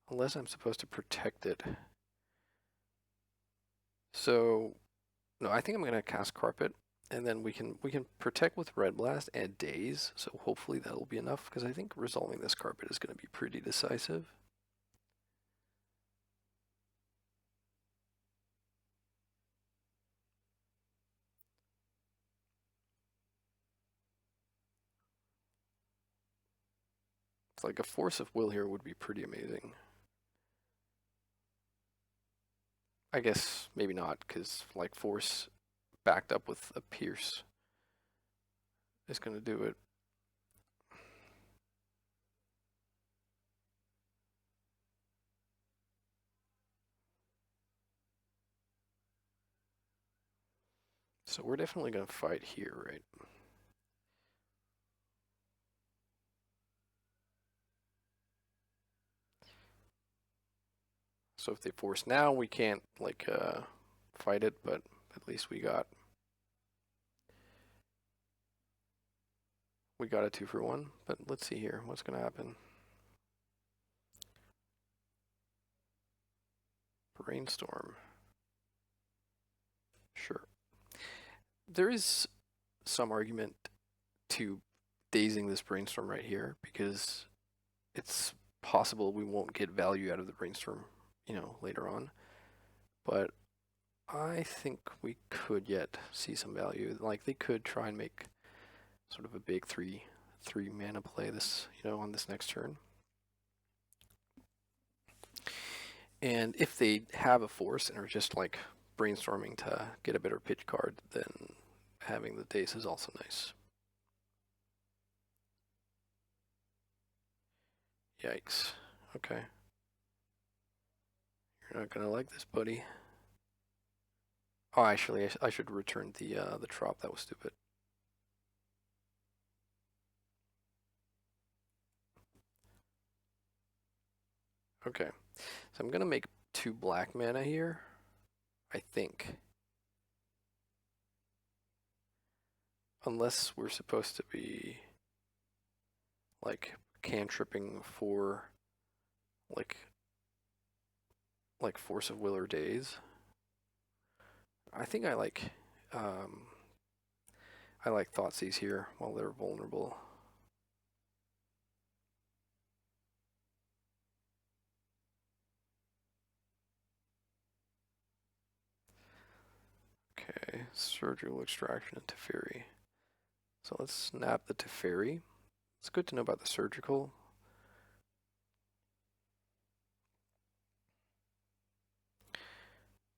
Unless I'm supposed to protect it. So, no, I think I'm going to cast Carpet. And then we can protect with Red Blast and Daze. So hopefully that'll be enough, because I think resolving this Carpet is going to be pretty decisive. It's like a Force of Will here would be pretty amazing. I guess maybe not, because like Force backed up with a Pierce is going to do it. So we're definitely going to fight here, right? So if they force now, we can't like fight it, but at least we got a 2-for-1. But let's see here, what's going to happen. Brainstorm. Sure. There is some argument to dazing this Brainstorm right here, because it's possible we won't get value out of the Brainstorm, later on. But I think we could yet see some value. Like they could try and make sort of a big 3 mana play this, on this next turn. And if they have a force and are just like brainstorming to get a better pitch card, then having the Daze is also nice. Yikes. Okay. You're not gonna like this, buddy. Oh, actually, I should return the trop. That was stupid. Okay, so I'm gonna make 2 black mana here, I think. Unless we're supposed to be like cantripping for like Force of Will or Daze. I think um I like Thoughtseize here while they're vulnerable. Okay, Surgical Extraction and Teferi. So let's snap the Teferi. It's good to know about the Surgical.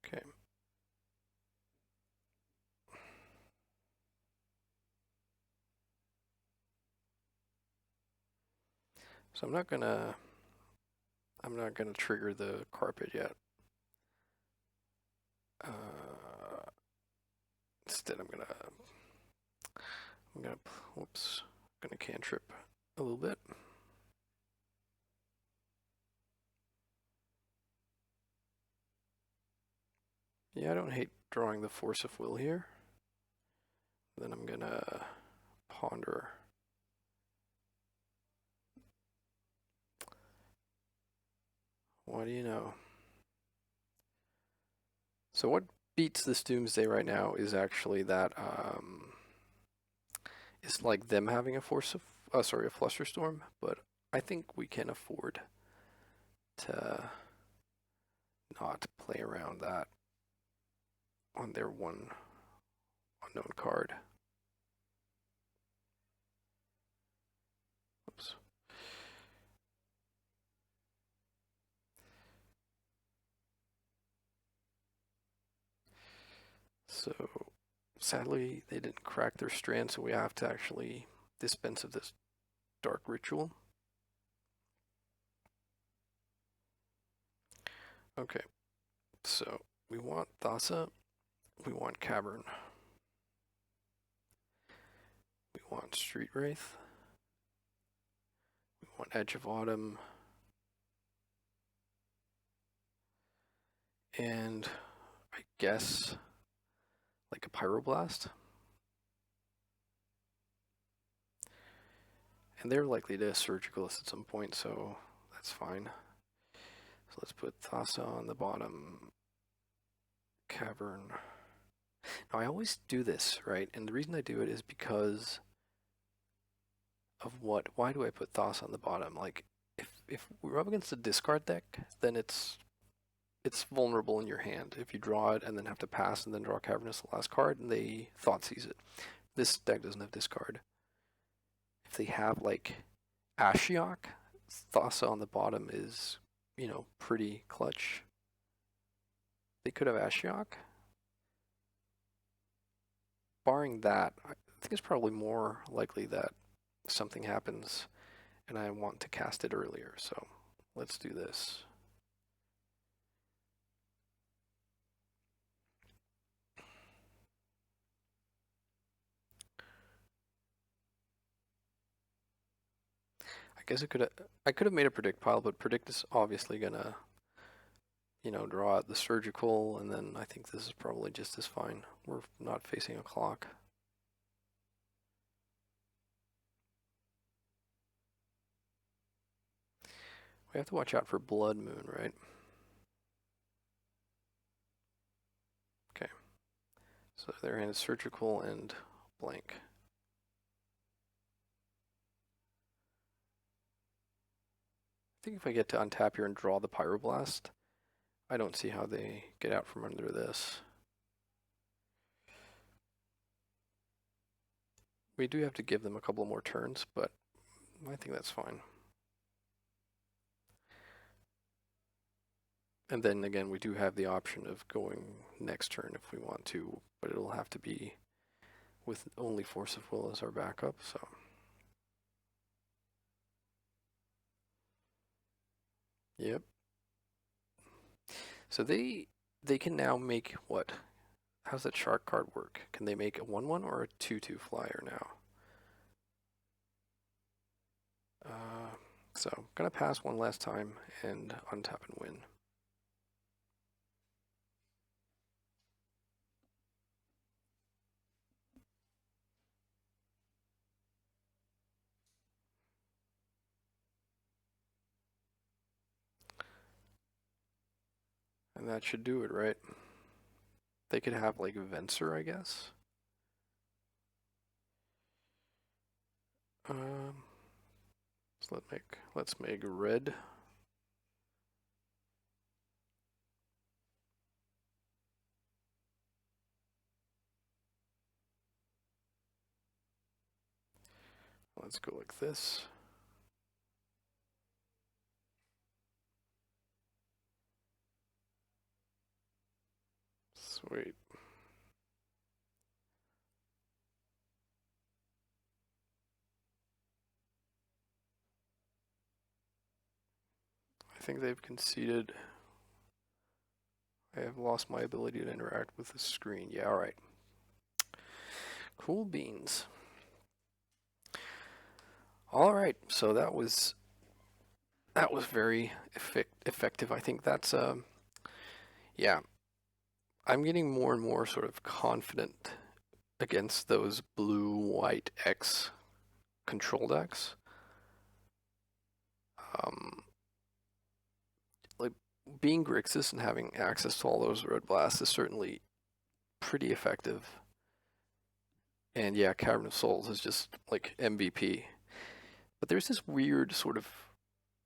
Okay. So I'm not gonna trigger the carpet yet. Instead whoops, gonna cantrip a little bit. Yeah, I don't hate drawing the Force of Will here. Then I'm gonna ponder. What do you know? So what beats this Doomsday right now is actually that it's like them having a a Flusterstorm, but I think we can afford to not play around that on their one unknown card. Oops. So sadly, they didn't crack their strand, so we have to actually dispense of this Dark Ritual. Okay, so we want Thassa, we want Cavern, we want Street Wraith, we want Edge of Autumn, and I guess like a Pyroblast. And they're likely to Surgicalist at some point, so that's fine. So let's put Thassa on the bottom. Cavern. Now I always do this, right? And the reason I do it is because of what? Why do I put Thassa on the bottom? Like, if we're up against a discard deck, then it's vulnerable in your hand. If you draw it and then have to pass and then draw Cavernous the last card, and they Thoughtseize it. This deck doesn't have discard. If they have like Ashiok, Thassa on the bottom is, pretty clutch. They could have Ashiok. Barring that, I think it's probably more likely that something happens and I want to cast it earlier. So let's do this. I guess I could have made a predict pile, but predict is obviously gonna, draw out the surgical, and then I think this is probably just as fine. We're not facing a clock. We have to watch out for Blood Moon, right? Okay. So their hand is surgical and blank. I think if I get to untap here and draw the Pyroblast, I don't see how they get out from under this. We do have to give them a couple more turns, but I think that's fine. And then again, we do have the option of going next turn if we want to, but it'll have to be with only Force of Will as our backup, so. Yep. So they can now make what? How's that shark card work? Can they make a 1/1 or a 2/2 flyer now? So, gonna pass one last time and untap and win. And that should do it, right? They could have like Venser, I guess. So let's make red. Let's go like this. Sweet. I think they've conceded. I have lost my ability to interact with the screen. Yeah, alright. Cool beans. Alright, so that was very effective. I think that's yeah. I'm getting more and more sort of confident against those blue white X control decks. Like being Grixis and having access to all those red blasts is certainly pretty effective. And yeah, Cavern of Souls is just like MVP. But there's this weird sort of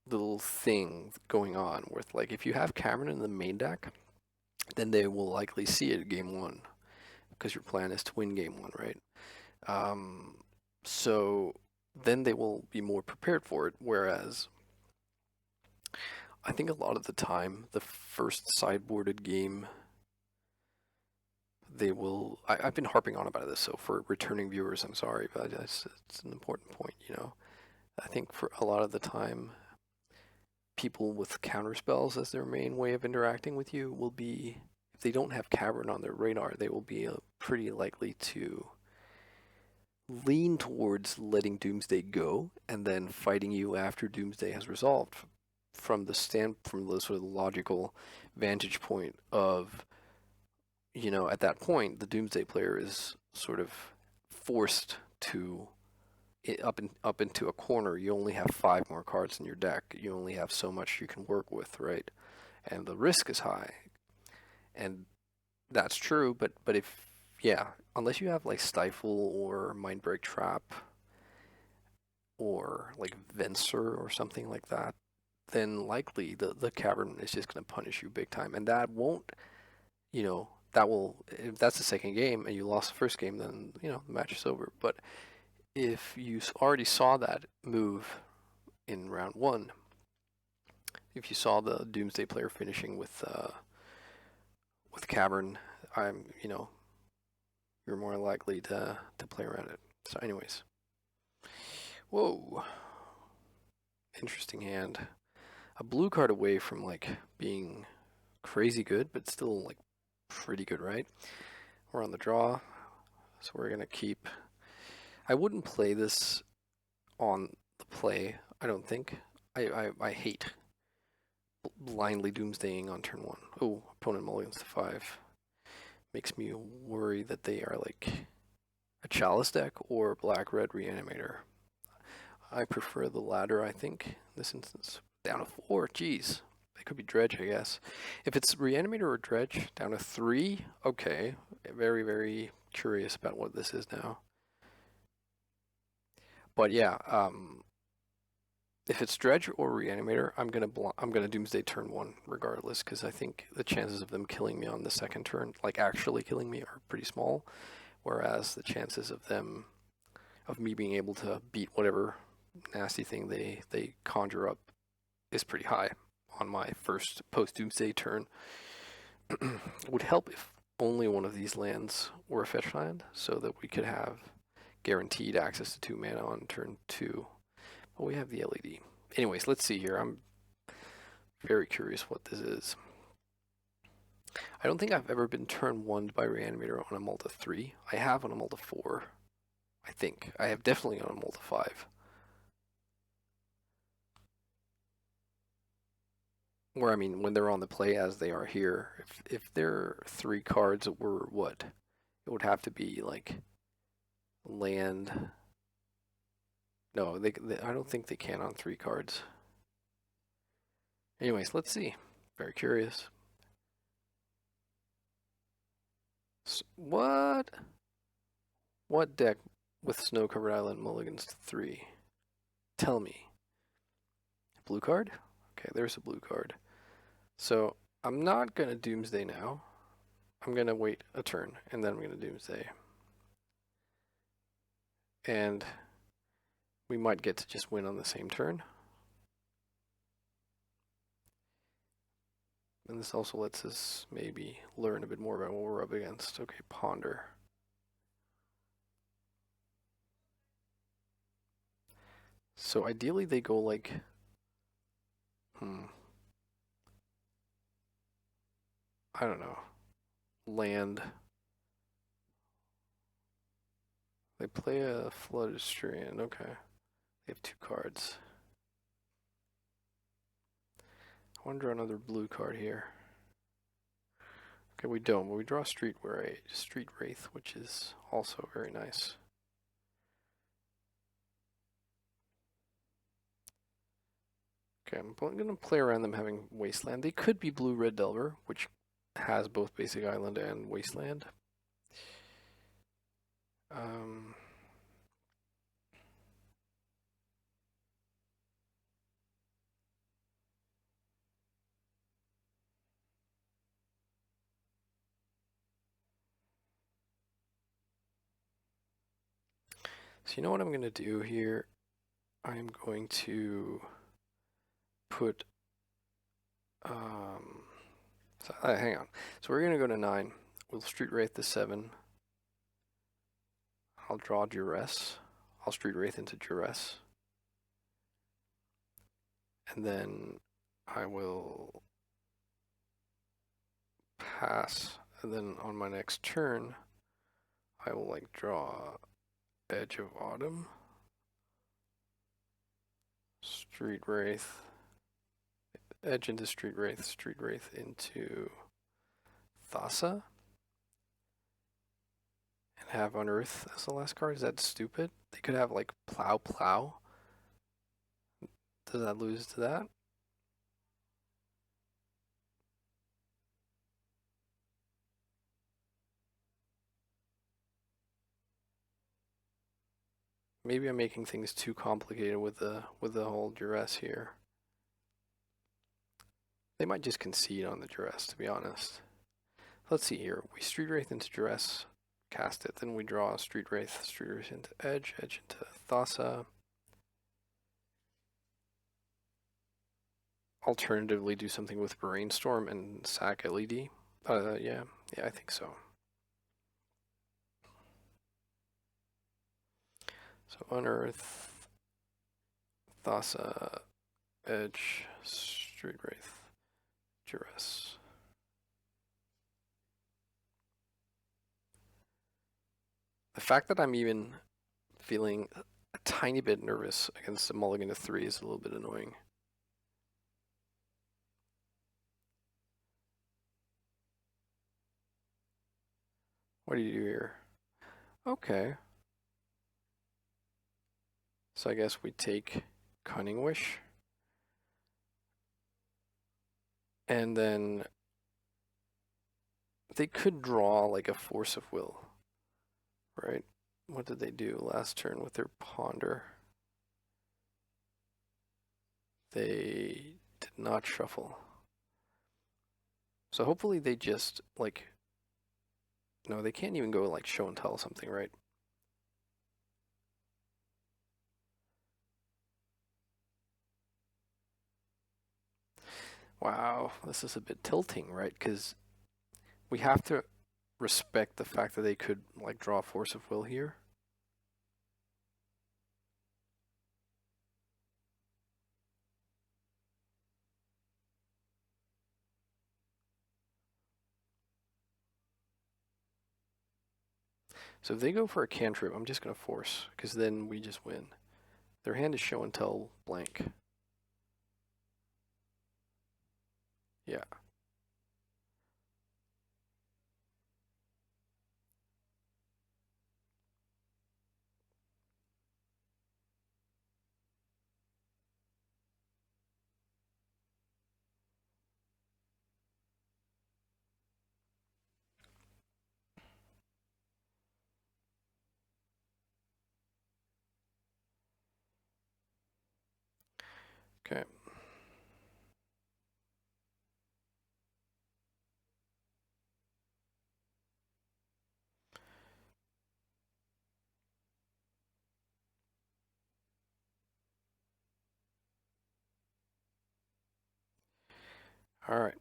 little thing going on with like if you have Cavern in the main deck, then they will likely see it game one because your plan is to win game one, right? So then they will be more prepared for it. Whereas I think a lot of the time, the first sideboarded game, they will. I've been harping on about this, so for returning viewers, I'm sorry, but it's an important point, you know. I think for a lot of the time, people with counter spells as their main way of interacting with you will be, if they don't have Cavern on their radar, they will be pretty likely to lean towards letting Doomsday go and then fighting you after Doomsday has resolved from the sort of logical vantage point of, you know, at that point the Doomsday player is sort of forced to up into a corner. You only have 5 more cards in your deck. You only have so much you can work with, right? And the risk is high. And that's true, but if yeah, unless you have like Stifle or Mindbreak Trap or like Venser or something like that, then likely the Cavern is just going to punish you big time. And that won't, you know, that will, if that's the second game and you lost the first game, then, you know, the match is over. But if you already saw that move in round one, if you saw the Doomsday player finishing with Cavern, you know, you're more likely to play around it. So, anyways, whoa, interesting hand. A blue card away from like being crazy good, but still like pretty good, right? We're on the draw, so we're gonna keep. I wouldn't play this on the play. I don't think. I hate blindly doomsdaying on turn one. Oh, opponent mulligans to 5. Makes me worry that they are like a chalice deck or black-red reanimator. I prefer the latter, I think, in this instance. Down to 4, jeez. It could be Dredge, I guess. If it's reanimator or Dredge, down to 3, okay. Very, very curious about what this is now. But yeah, if it's Dredge or Reanimator, I'm gonna Doomsday turn 1 regardless, because I think the chances of them killing me on the second turn, like actually killing me, are pretty small. Whereas the chances of me being able to beat whatever nasty thing they conjure up is pretty high on my first post Doomsday turn. It would help if only one of these lands were a fetch land, so that we could have guaranteed access to 2 mana on turn 2. But we have the LED. Anyways, let's see here. I'm very curious what this is. I don't think I've ever been turn 1 by Reanimator on a Malta 3. I have on a Malta 4. I think. I have definitely on a Malta 5. Or I mean, when they're on the play as they are here, if their 3 cards were what, it would have to be like land. No, they I don't think they can on 3 cards. Anyways, let's see. Very curious. What? What deck with snow-covered island mulligans to 3? Tell me. Blue card? Okay, there's a blue card. So I'm not gonna Doomsday now. I'm gonna wait a turn, and then I'm gonna Doomsday. And we might get to just win on the same turn. And this also lets us maybe learn a bit more about what we're up against. Okay, Ponder. So ideally they go like, I don't know, land. They play a Flooded Strand, okay. They have 2 cards. I want to draw another blue card here. Okay, we don't, but we draw Street Wraith, which is also very nice. Okay, I'm going to play around them having Wasteland. They could be Blue-Red Delver, which has both Basic Island and Wasteland. So you know what I'm going to do here? I'm going to put, hang on. So we're going to go to 9. We'll Street Wraith to 7. I'll draw Duress. I'll Street Wraith into Duress. And then I will pass. And then on my next turn, I will like draw Edge of Autumn. Street Wraith. Edge into Street Wraith into Thassa. And have Unearth as the last card. Is that stupid? They could have like Plow. Does that lose to that? Maybe I'm making things too complicated with the whole Duress here. They might just concede on the Duress, to be honest. Let's see here. We Street Wraith into Duress, cast it. Then we draw Street Wraith into Edge into Thassa. Alternatively, do something with Brainstorm and sack LED. Yeah, I think so. So Unearth, Thassa, Edge, Street Wraith, Duress. The fact that I'm even feeling a tiny bit nervous against a mulligan to 3 is a little bit annoying. What do you do here? Okay. So I guess we take Cunning Wish. And then they could draw like a Force of Will, right? What did they do last turn with their Ponder? They did not shuffle. So hopefully they just like, no, they can't even go like show and tell something, right? Wow, this is a bit tilting, right? Because we have to respect the fact that they could like draw Force of Will here. So if they go for a cantrip, I'm just going to force, because then we just win. Their hand is show and tell blank. Yeah. Okay. All right.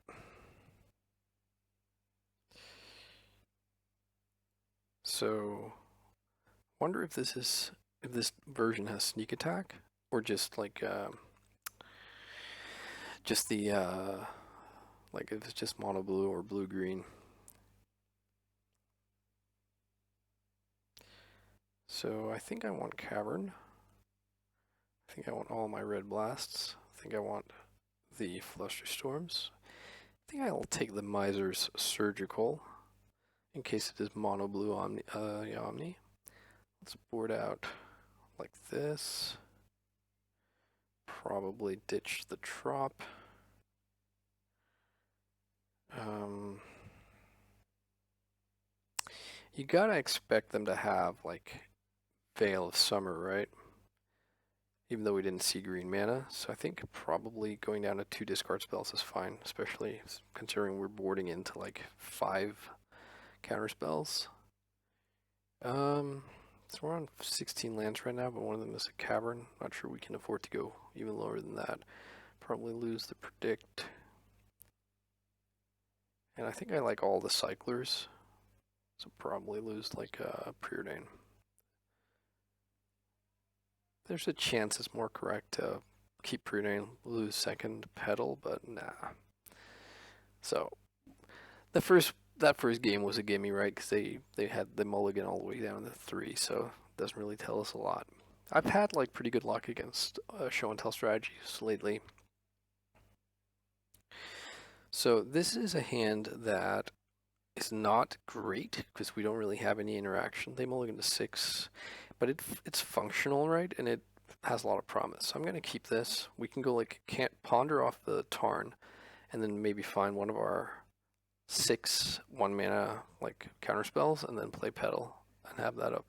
So, wonder if this version has sneak attack or just like just the like if it's just mono blue or blue green. So I think I want cavern. I think I want all my red blasts. I think I want the fluster storms. I think I'll take the miser's surgical in case it is mono blue Omni. Let's board out like this. Probably ditch the trop. Um, you gotta expect them to have like Veil of Summer, right? Even though we didn't see green mana, so I think probably going down to 2 discard spells is fine, especially considering we're boarding into like 5 counter spells. So we're on 16 lands right now, but one of them is a cavern. Not sure we can afford to go even lower than that. Probably lose the predict. And I think I like all the cyclers, so probably lose like Preordain. There's a chance it's more correct to keep Preordain, lose second pedal, but nah. So that first game was a gimme, right? Because they had the mulligan all the way down to 3, so it doesn't really tell us a lot. I've had like pretty good luck against show and tell strategies lately. So this is a hand that is not great because we don't really have any interaction. They mulligan to 6, but it's functional, right? And it has a lot of promise. So I'm gonna keep this. We can go like can't ponder off the Tarn, and then maybe find one of our 6 1-mana like counter spells, and then play pedal and have that up.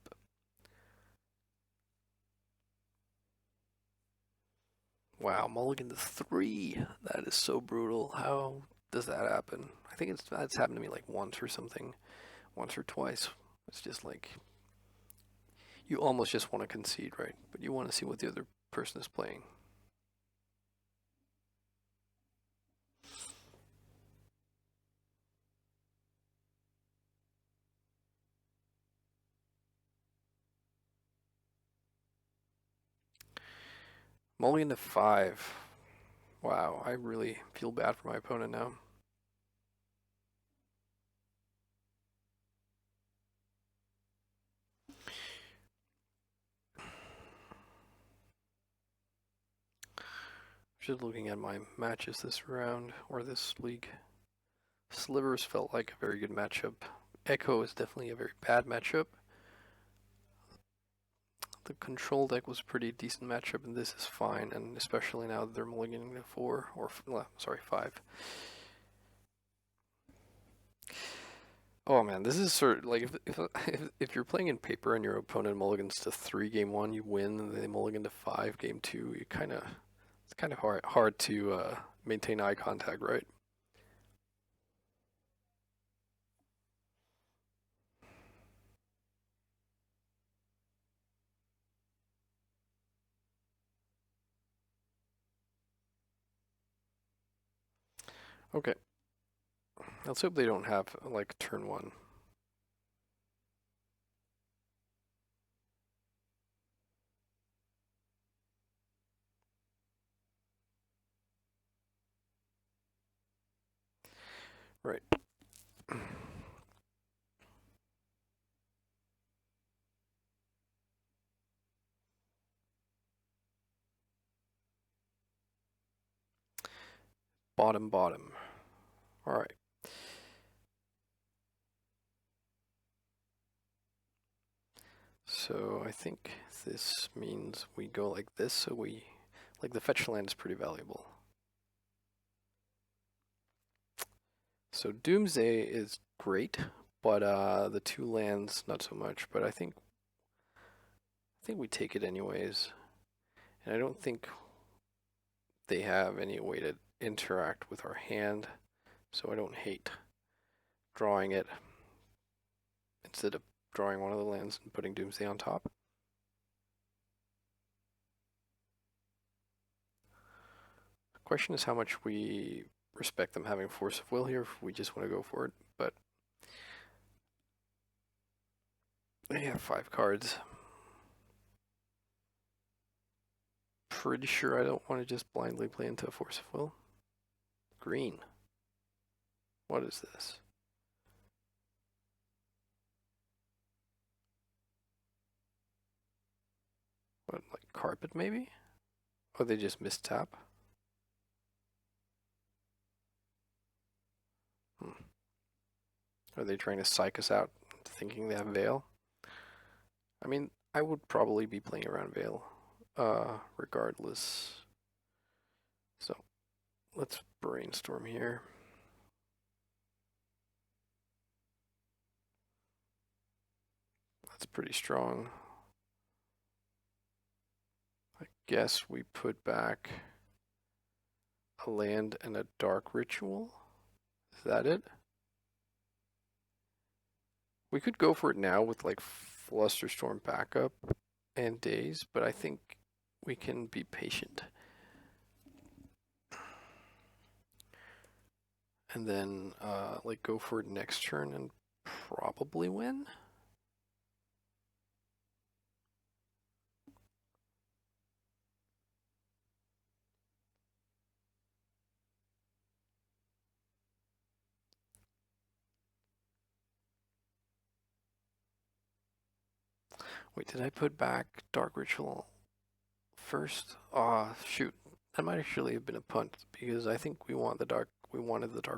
Wow, mulligan to 3. That is so brutal. How does that happen? I think that's happened to me like once or something, once or twice. It's just like you almost just want to concede, right? But you want to see what the other person is playing. Mulligan to 5. Wow, I really feel bad for my opponent now. Just looking at my matches this round, or this league. Slivers felt like a very good matchup. Echo is definitely a very bad matchup. The control deck was a pretty decent matchup, and this is fine, and especially now that they're mulliganing to 4, or, sorry, 5. Oh man, this is sort of like if you're playing in paper and your opponent mulligans to 3 game 1, you win, and they mulligan to 5 game 2, it's kind of hard to maintain eye contact, right? Okay, let's hope they don't have like turn 1. Right. Bottom. All right. So I think this means we go like this, so like the fetch land is pretty valuable. So Doomsday is great, but the two lands not so much. But I think we take it anyways, and I don't think they have any way to interact with our hand, so I don't hate drawing it instead of drawing one of the lands and putting Doomsday on top. The question is how much we respect them having force of will here, if we just want to go for it, but they have 5 cards. Pretty sure I don't want to just blindly play into a force of will. Green. What is this? What, like carpet maybe? Or they just mistap? Are they trying to psych us out thinking they have Veil? I mean, I would probably be playing around Veil, regardless. So, let's brainstorm here. That's pretty strong. I guess we put back a land and a dark ritual. Is that it? We could go for it now with like Flusterstorm backup and Daze, but I think we can be patient. And then like go for it next turn and probably win. Wait, did I put back Dark Ritual first? Ah, shoot. That might actually have been a punt because I think we wanted the Dark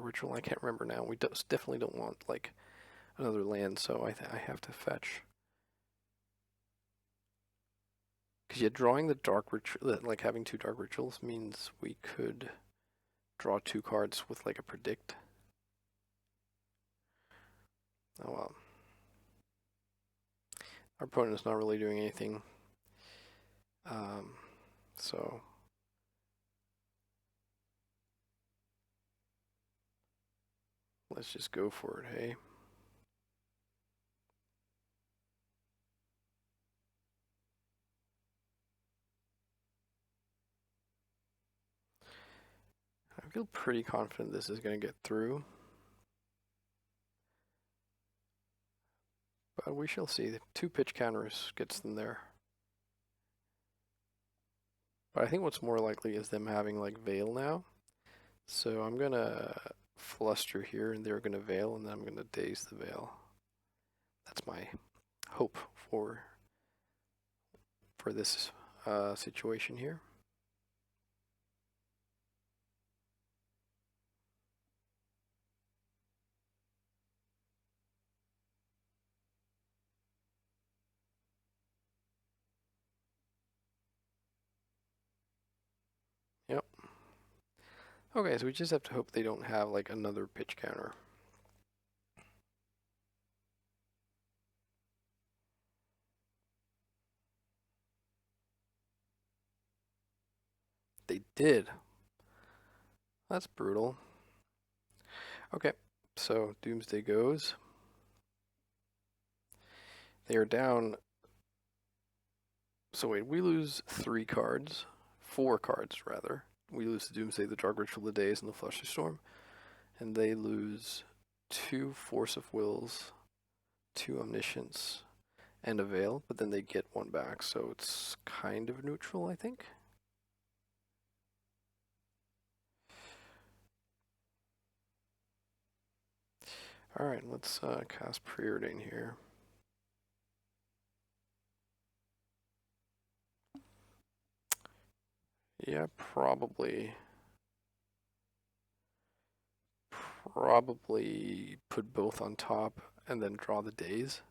Ritual. I can't remember now. We definitely don't want like another land, so I have to fetch. Because yeah, drawing the Dark Ritual, like having 2 Dark Rituals means we could draw 2 cards with like a predict. Oh well. Our opponent is not really doing anything. So let's just go for it, hey? I feel pretty confident this is going to get through. But we shall see. The 2 pitch counters gets them there. But I think what's more likely is them having like Veil now. So I'm going to Fluster here and they're going to Veil and then I'm going to Daze the Veil. That's my hope for this situation here. Yep. Okay, so we just have to hope they don't have like another pitch counter. They did. That's brutal. Okay, so Doomsday goes. They are down. So wait, we lose 3 cards. 4 cards, rather. We lose the Doomsday, the Dark Ritual, the Daze, and the Flusterstorm. And they lose 2 Force of Wills, 2 Omniscience, and a Veil. But then they get 1 back, so it's kind of neutral, I think. Alright, let's cast Preordain here. Yeah, probably probably put both on top and then draw the days.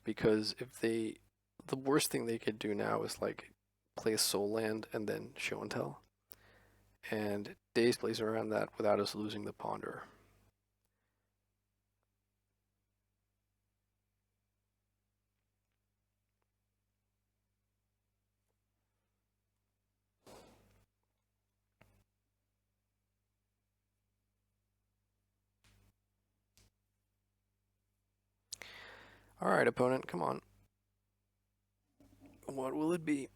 Because if they, the worst thing they could do now is like play a soul land and then show and tell. And days plays around that without us losing the ponder. Alright, opponent, come on. What will it be?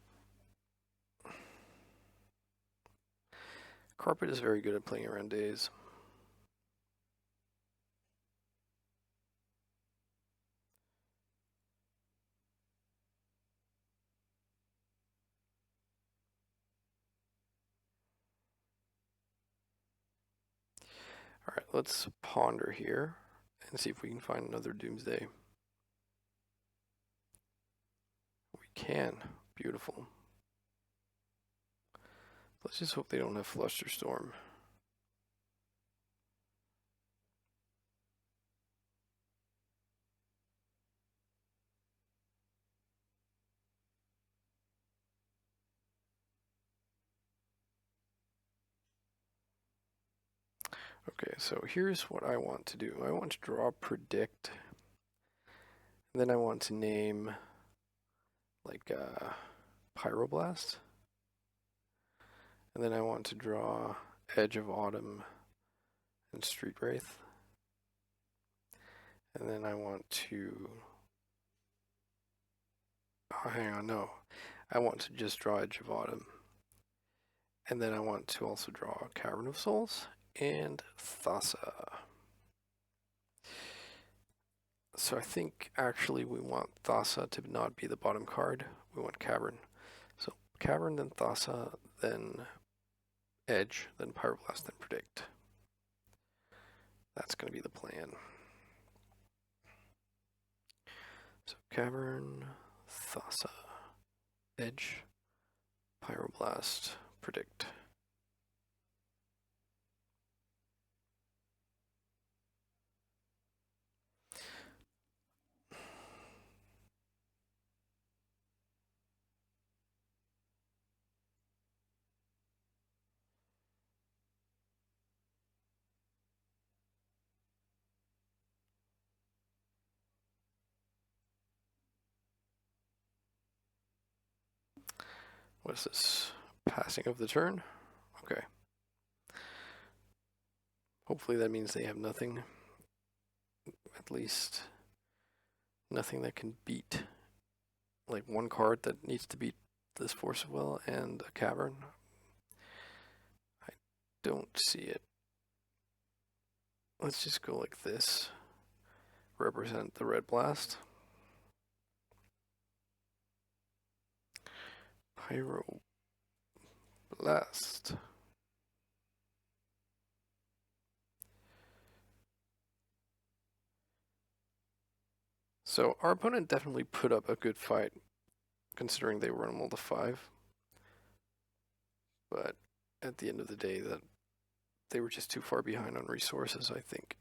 Carpet is very good at playing around days. Alright, let's ponder here and see if we can find another Doomsday. We can. Beautiful. Let's just hope they don't have Flusterstorm. Okay, so here's what I want to do. I want to draw Predict. And then I want to name like Pyroblast. And then I want to draw Edge of Autumn and Street Wraith. And then I want to... Oh, hang on, no. I want to just draw Edge of Autumn. And then I want to also draw Cavern of Souls and Thassa. So I think actually we want Thassa to not be the bottom card. We want Cavern. So Cavern, then Thassa, then Edge, then Pyroblast, then Predict. That's going to be the plan. So Cavern, Thassa, Edge, Pyroblast, Predict. What is this? Passing of the turn? Okay. Hopefully that means they have nothing. At least nothing that can beat. Like one card that needs to beat this Force of Will and a Cavern. I don't see it. Let's just go like this. Represent the Red Blast. Pyro Blast. So our opponent definitely put up a good fight, considering they were on Mold of 5. But at the end of the day, that they were just too far behind on resources, I think.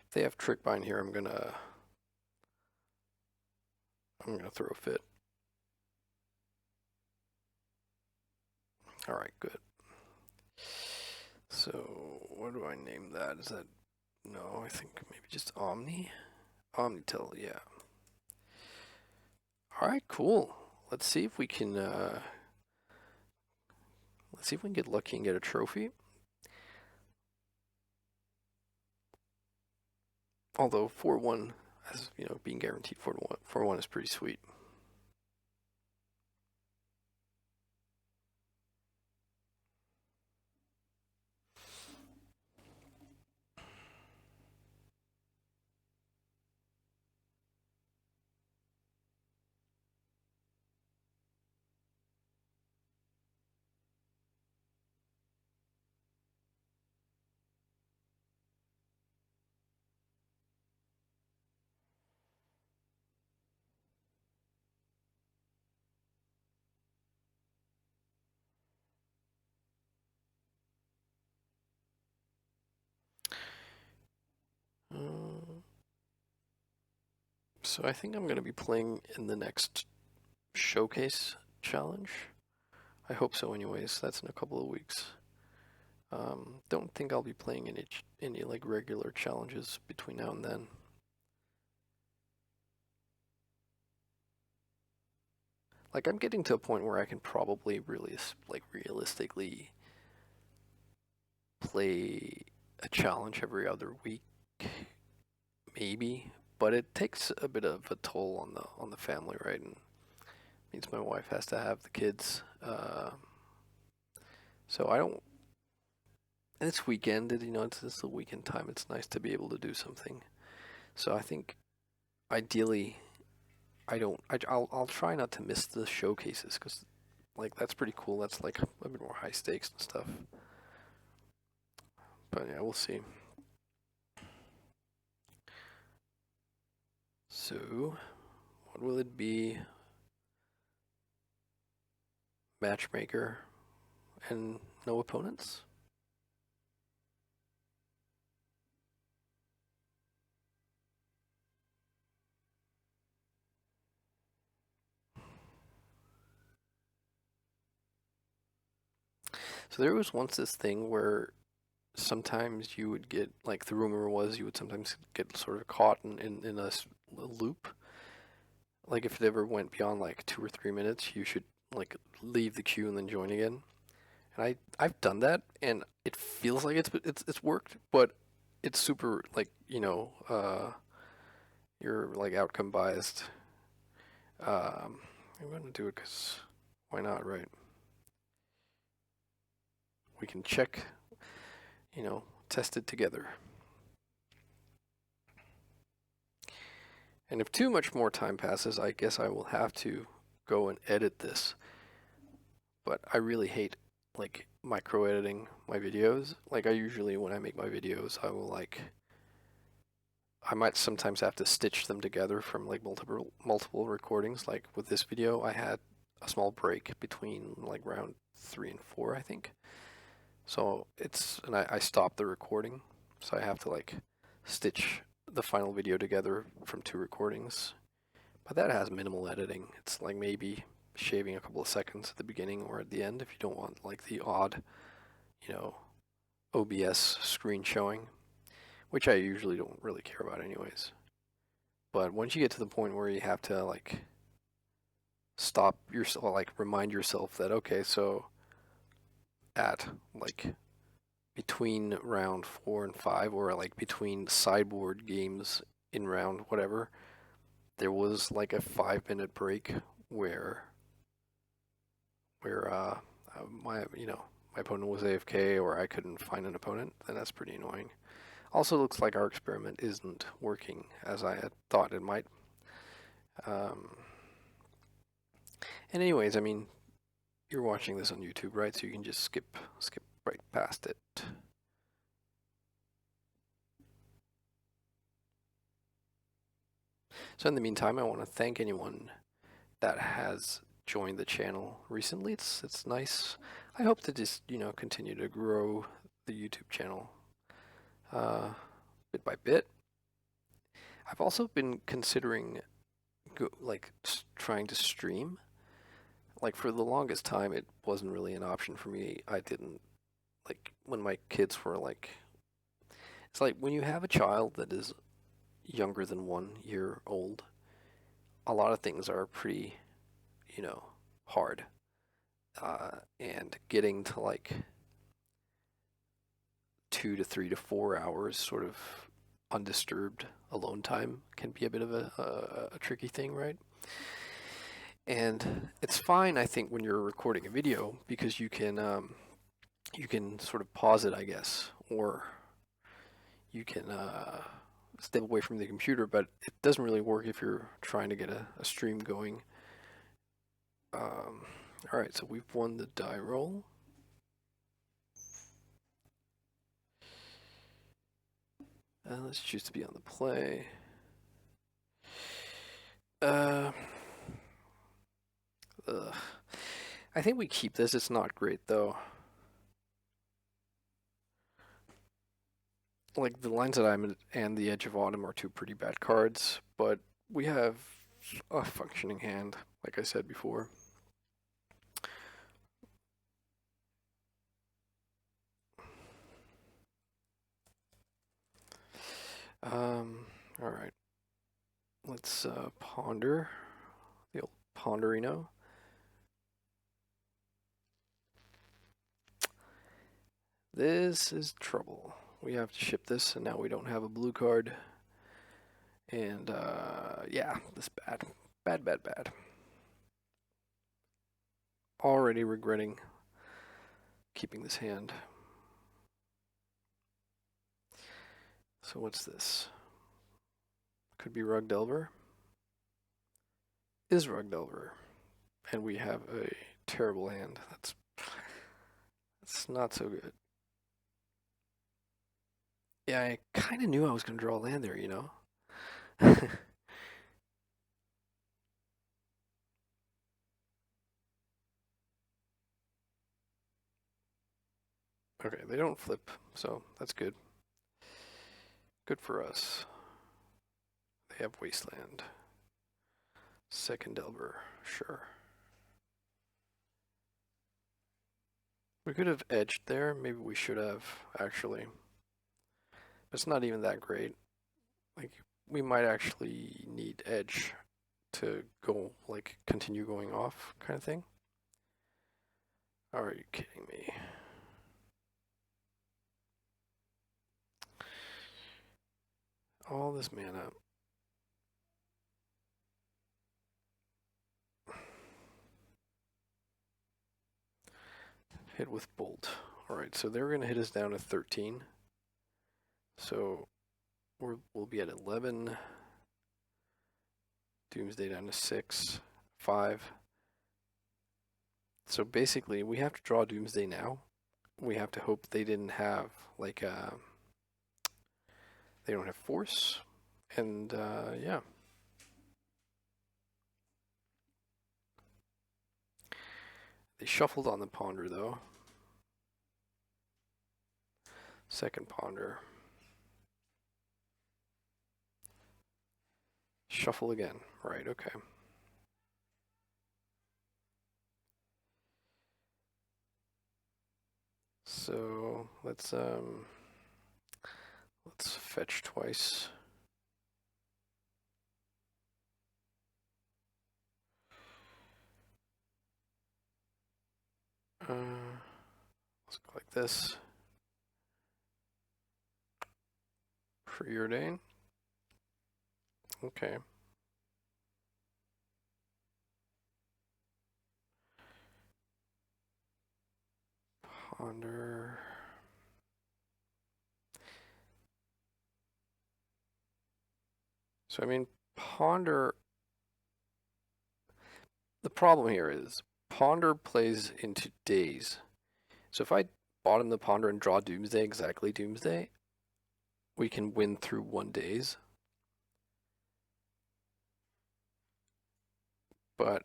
If they have Trickbind here, I'm gonna throw a fit. Alright, good. So, what do I name that? Is that... No, I think maybe just Omni? Omnitel, yeah. Alright, cool. Let's see if we can, let's see if we can get lucky and get a trophy. Although 4-1, as you know, being guaranteed 4-1 is pretty sweet. So I think I'm going to be playing in the next showcase challenge. I hope so anyways. That's in a couple of weeks. Don't think I'll be playing any like regular challenges between now and then. Like I'm getting to a point where I can probably really realistically play a challenge every other week, maybe, but it takes a bit of a toll on the family, right? And means my wife has to have the kids. So I don't. And it's weekend, it's the weekend time. It's nice to be able to do something. So I think ideally, I don't. I'll try not to miss the showcases because like that's pretty cool. That's like a bit more high stakes and stuff. But yeah, we'll see. So, what will it be? Matchmaker and no opponents? So there was once this thing where sometimes you would get, like the rumor was, you would sometimes get sort of caught in a loop. Like if it ever went beyond like 2 or 3 minutes, you should like leave the queue and then join again. And I've done that, and it feels like it's worked, but it's super like you're like outcome biased. I'm gonna do it because why not, right? We can check, test it together. And if too much more time passes, I guess I will have to go and edit this. But I really hate like micro editing my videos. Like I usually when I make my videos, I might sometimes have to stitch them together from like multiple recordings. Like with this video, I had a small break between like round 3 and 4, I think. So I stopped the recording, so I have to like stitch the final video together from 2 recordings. But that has minimal editing. It's like maybe shaving a couple of seconds at the beginning or at the end if you don't want like the odd, you know, OBS screen showing, which I usually don't really care about anyways. But once you get to the point where you have to like stop yourself, like remind yourself that okay, so at like between round 4 and 5, or like between sideboard games in round whatever, there was like a 5 minute break where my my opponent was AFK or I couldn't find an opponent, then that's pretty annoying. Also, looks like our experiment isn't working as I had thought it might. Um, and anyways, I mean, you're watching this on YouTube, right? So you can just skip right past it. So in the meantime, I want to thank anyone that has joined the channel recently. It's nice. I hope to just continue to grow the YouTube channel bit by bit. I've also been considering trying to stream. Like for the longest time, it wasn't really an option for me. I didn't like when my kids were like. It's like when you have a child that is younger than 1 year old, a lot of things are pretty, hard. And getting to like 2 to 3 to 4 hours sort of undisturbed alone time can be a bit of a tricky thing, right? And it's fine, I think, when you're recording a video because you can sort of pause it, I guess, or you can step away from the computer. But it doesn't really work if you're trying to get a stream going. All right, so we've won the die roll. Let's choose to be on the play. I think we keep this. It's not great though. Like the Lines that I'm in and the Edge of Autumn are two pretty bad cards, but we have a functioning hand, like I said before. All right. Let's ponder the old ponderino. This is trouble. We have to ship this, and now we don't have a blue card. And yeah, this bad. Bad, bad, bad. Already regretting keeping this hand. So what's this? Could be Rug Delver. Is Rug Delver. And we have a terrible hand. That's not so good. Yeah, I kind of knew I was going to draw land there, you know? Okay, they don't flip, so that's good. Good for us. They have Wasteland. Second Delver, sure. We could have edged there. Maybe we should have, actually. But it's not even that great. Like, we might actually need edge to go, like, continue going off kind of thing. Are you kidding me? All this mana. Hit with Bolt. Alright, so they're going to hit us down to 13. So we'll be at 11. Doomsday down to 6. 5. So basically, we have to draw Doomsday now. We have to hope they didn't have, like, they don't have force. And, yeah. They shuffled on the Ponder, though. Second Ponder. Shuffle again. Right, okay. So let's fetch twice. Let's go like this. Preordain. Okay. Ponder. So I mean, Ponder. The problem here is Ponder plays into days. So if I bottom the Ponder and draw Doomsday, exactly Doomsday, we can win through 1 days. But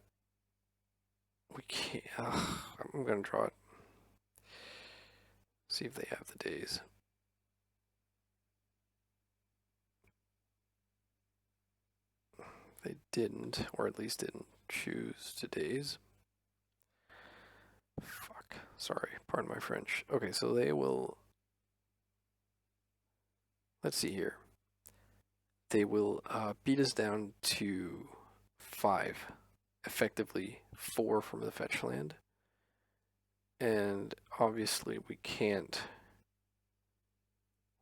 we can't. I'm gonna draw it. See if they have the days. They didn't, or at least didn't choose to days. Fuck. Sorry, pardon my French. Okay, so they will. Let's see here. They will beat us down to 5, effectively 4 from the fetch land. And obviously we can't,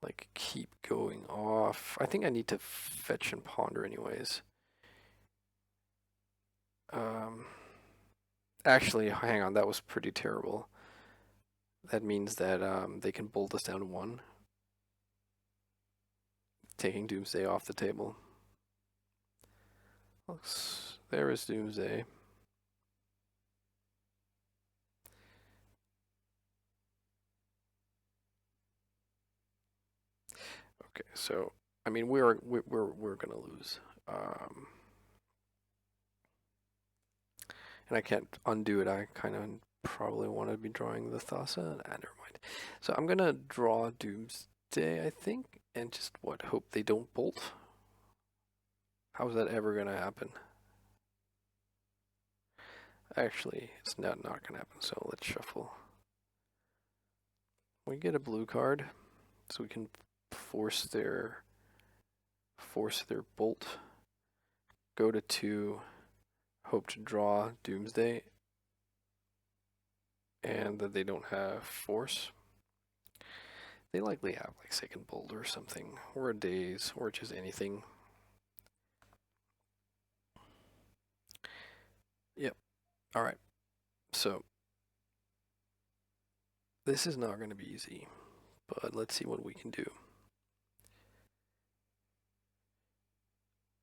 like, keep going off. I think I need to fetch and ponder anyways. Actually, hang on, that was pretty terrible. That means that they can bolt us down to 1. Taking Doomsday off the table. There is Doomsday. Okay, so I mean we're gonna lose, and I can't undo it. I kind of probably want to be drawing the Thassa. Never mind. So I'm gonna draw Doomsday, I think, and just hope they don't bolt. How's that ever gonna happen? Actually, it's not gonna happen, so let's shuffle. We get a blue card, so we can force their bolt. Go to 2, hope to draw Doomsday, and that they don't have force. They likely have like second bolt or something, or a daze, or just anything. Yep. All right. So this is not going to be easy, but let's see what we can do.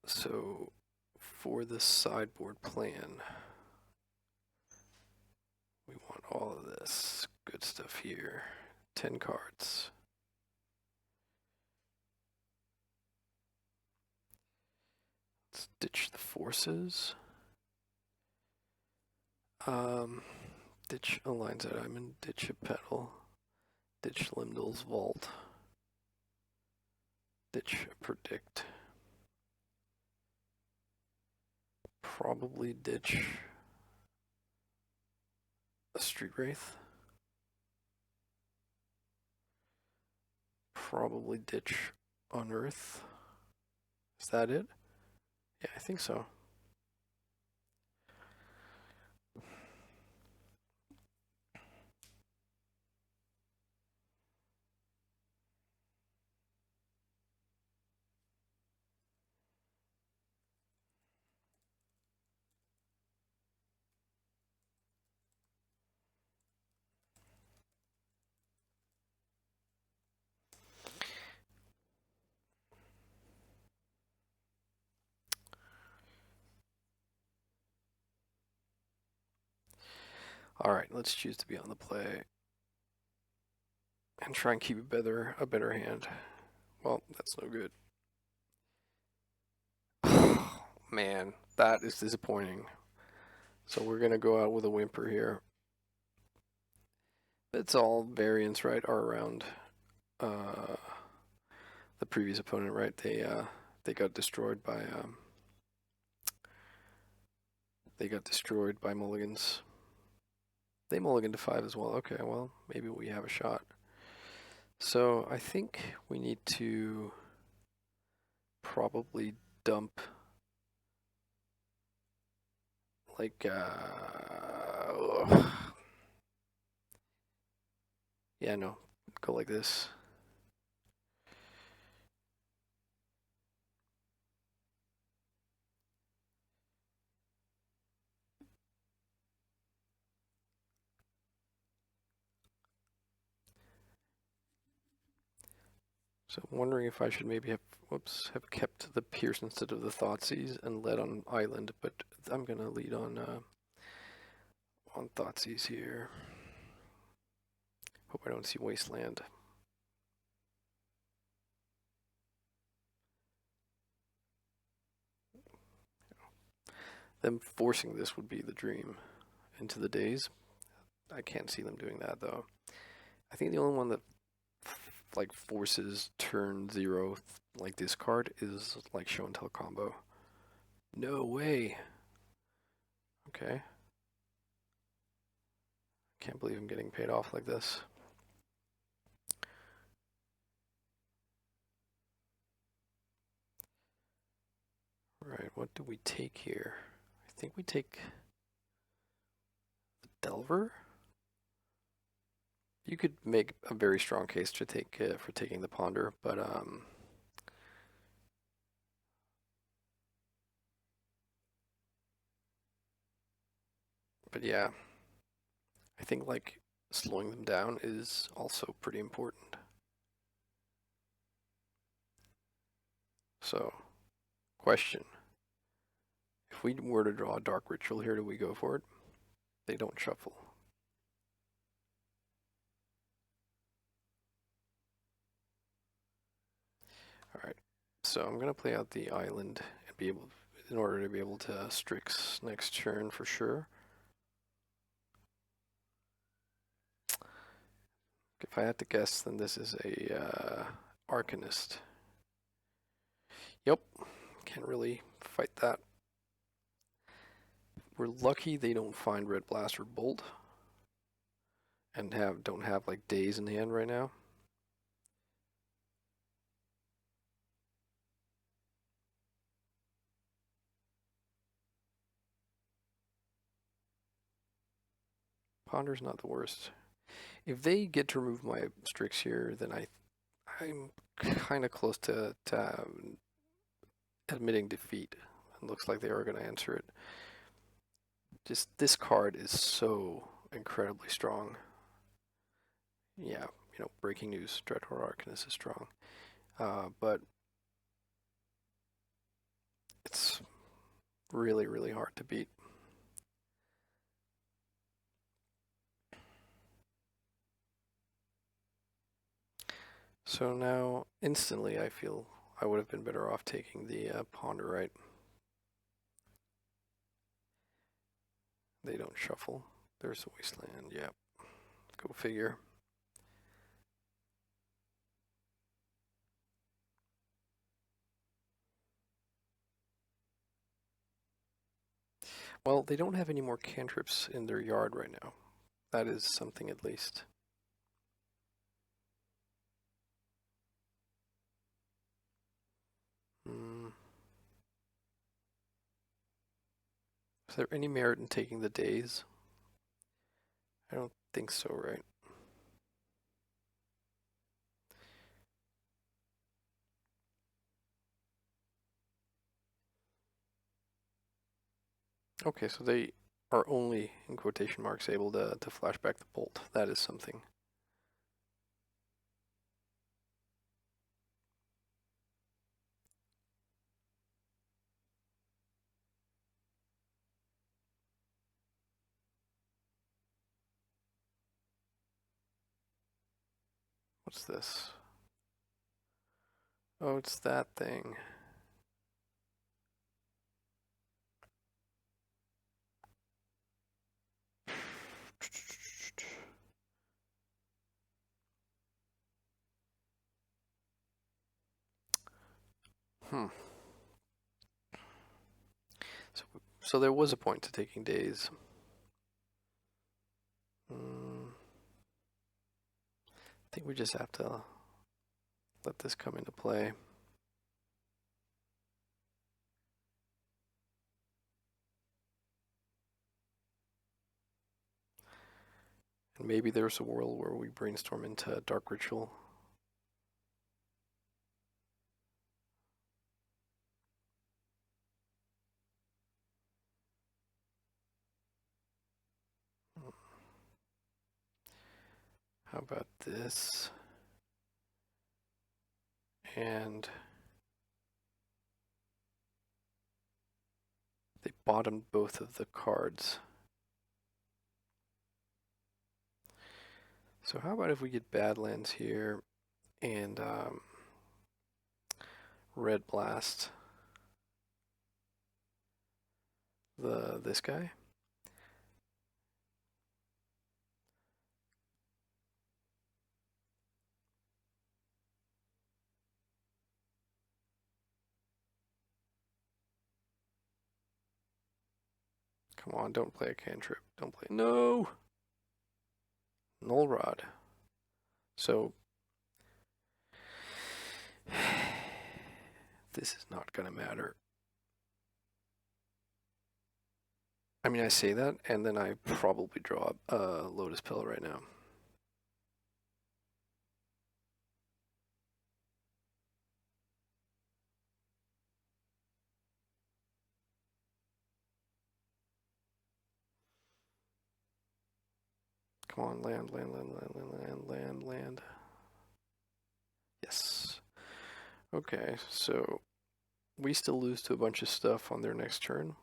So for the sideboard plan, we want all of this good stuff here. 10 cards. Let's ditch the forces. Ditch a Lion's Eye Diamond, ditch a Petal, ditch Limdol's Vault, ditch a Predict. Probably ditch a Street Wraith. Probably ditch Unearth. Is that it? Yeah, I think so. Alright, let's choose to be on the play. And try and keep a better hand. Well, that's no good. Man, that is disappointing. So we're gonna go out with a whimper here. It's all variants, right? Are around the previous opponent, right? They got destroyed by mulligans. They mulliganed to 5 as well. Okay, well maybe we have a shot. So I think we need to probably dump like yeah, no, go like this. So I'm wondering if I should maybe have kept the Pierce instead of the Thoughtseize and led on Island, but I'm gonna lead on Thoughtseize here. Hope I don't see Wasteland. Them forcing this would be the dream into the days. I can't see them doing that though. I think the only one that like forces turn 0 like this card is like show and tell combo. No way. Okay. Can't believe I'm getting paid off like this. Right, what do we take here? I think we take the Delver. You could make a very strong case to take for taking the Ponder, but yeah, I think like slowing them down is also pretty important. So, question. If we were to draw a Dark Ritual here, do we go for it? They don't shuffle. Alright, so I'm going to play out the Island and be able, in order to be able to Strix next turn for sure. If I had to guess, then this is a Arcanist. Yep, can't really fight that. We're lucky they don't find Red Blast or Bolt, and don't have like days in the hand right now. Ponder's not the worst. If they get to remove my Strix here, then I'm kind of close to admitting defeat. It looks like they are going to answer it. Just this card is so incredibly strong. Yeah, breaking news, Dreadhorde Arcanist is strong. But it's really, really hard to beat. So now, instantly, I feel I would have been better off taking the Ponder, right? They don't shuffle. There's the Wasteland, yeah. Go figure. Well, they don't have any more cantrips in their yard right now. That is something at least. Is there any merit in taking the days? I don't think so, right? Okay, so they are only, in quotation marks, able to flash back the bolt. That is something. What's this? Oh, it's that thing. Hmm. So there was a point to taking days. I think we just have to let this come into play. And maybe there's a world where we brainstorm into Dark Ritual. How about this? And they bottomed both of the cards. So how about if we get Badlands here and Red Blast this guy? Come on, don't play a cantrip. Don't play. No! Null Rod. So this is not going to matter. I mean, I say that, and then I probably draw a Lotus Pill right now. Come on, land, land, land, land, land, land, land, land. Yes. Okay, so we still lose to a bunch of stuff on their next turn.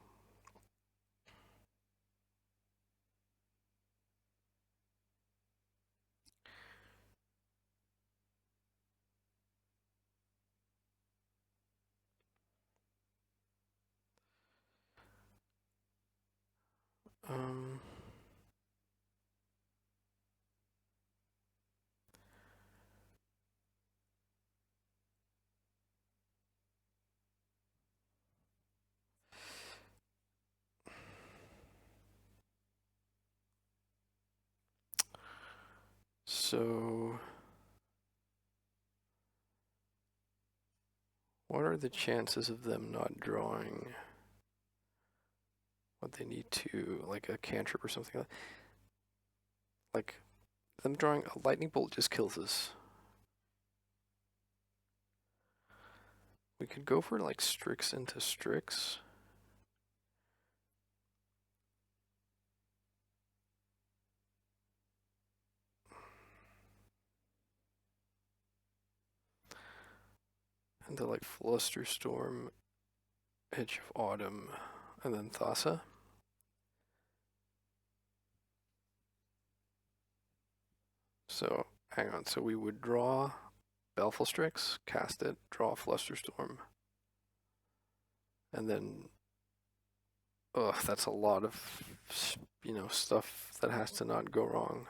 Um, So what are the chances of them not drawing what they need to, like a cantrip or something? Like them drawing a lightning bolt just kills us. We could go for like Strix into Strix. Into like Flusterstorm, Edge of Autumn, and then Thassa. So, hang on. So we would draw Baleful Strix, cast it, draw Flusterstorm, and then, ugh, that's a lot of, stuff that has to not go wrong.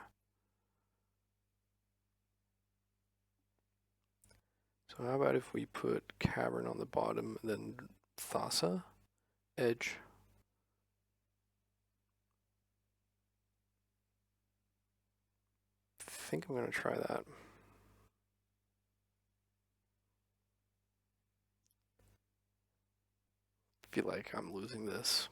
So how about if we put Cavern on the bottom, and then Thassa, Edge. I think I'm going to try that. Feel like I'm losing this.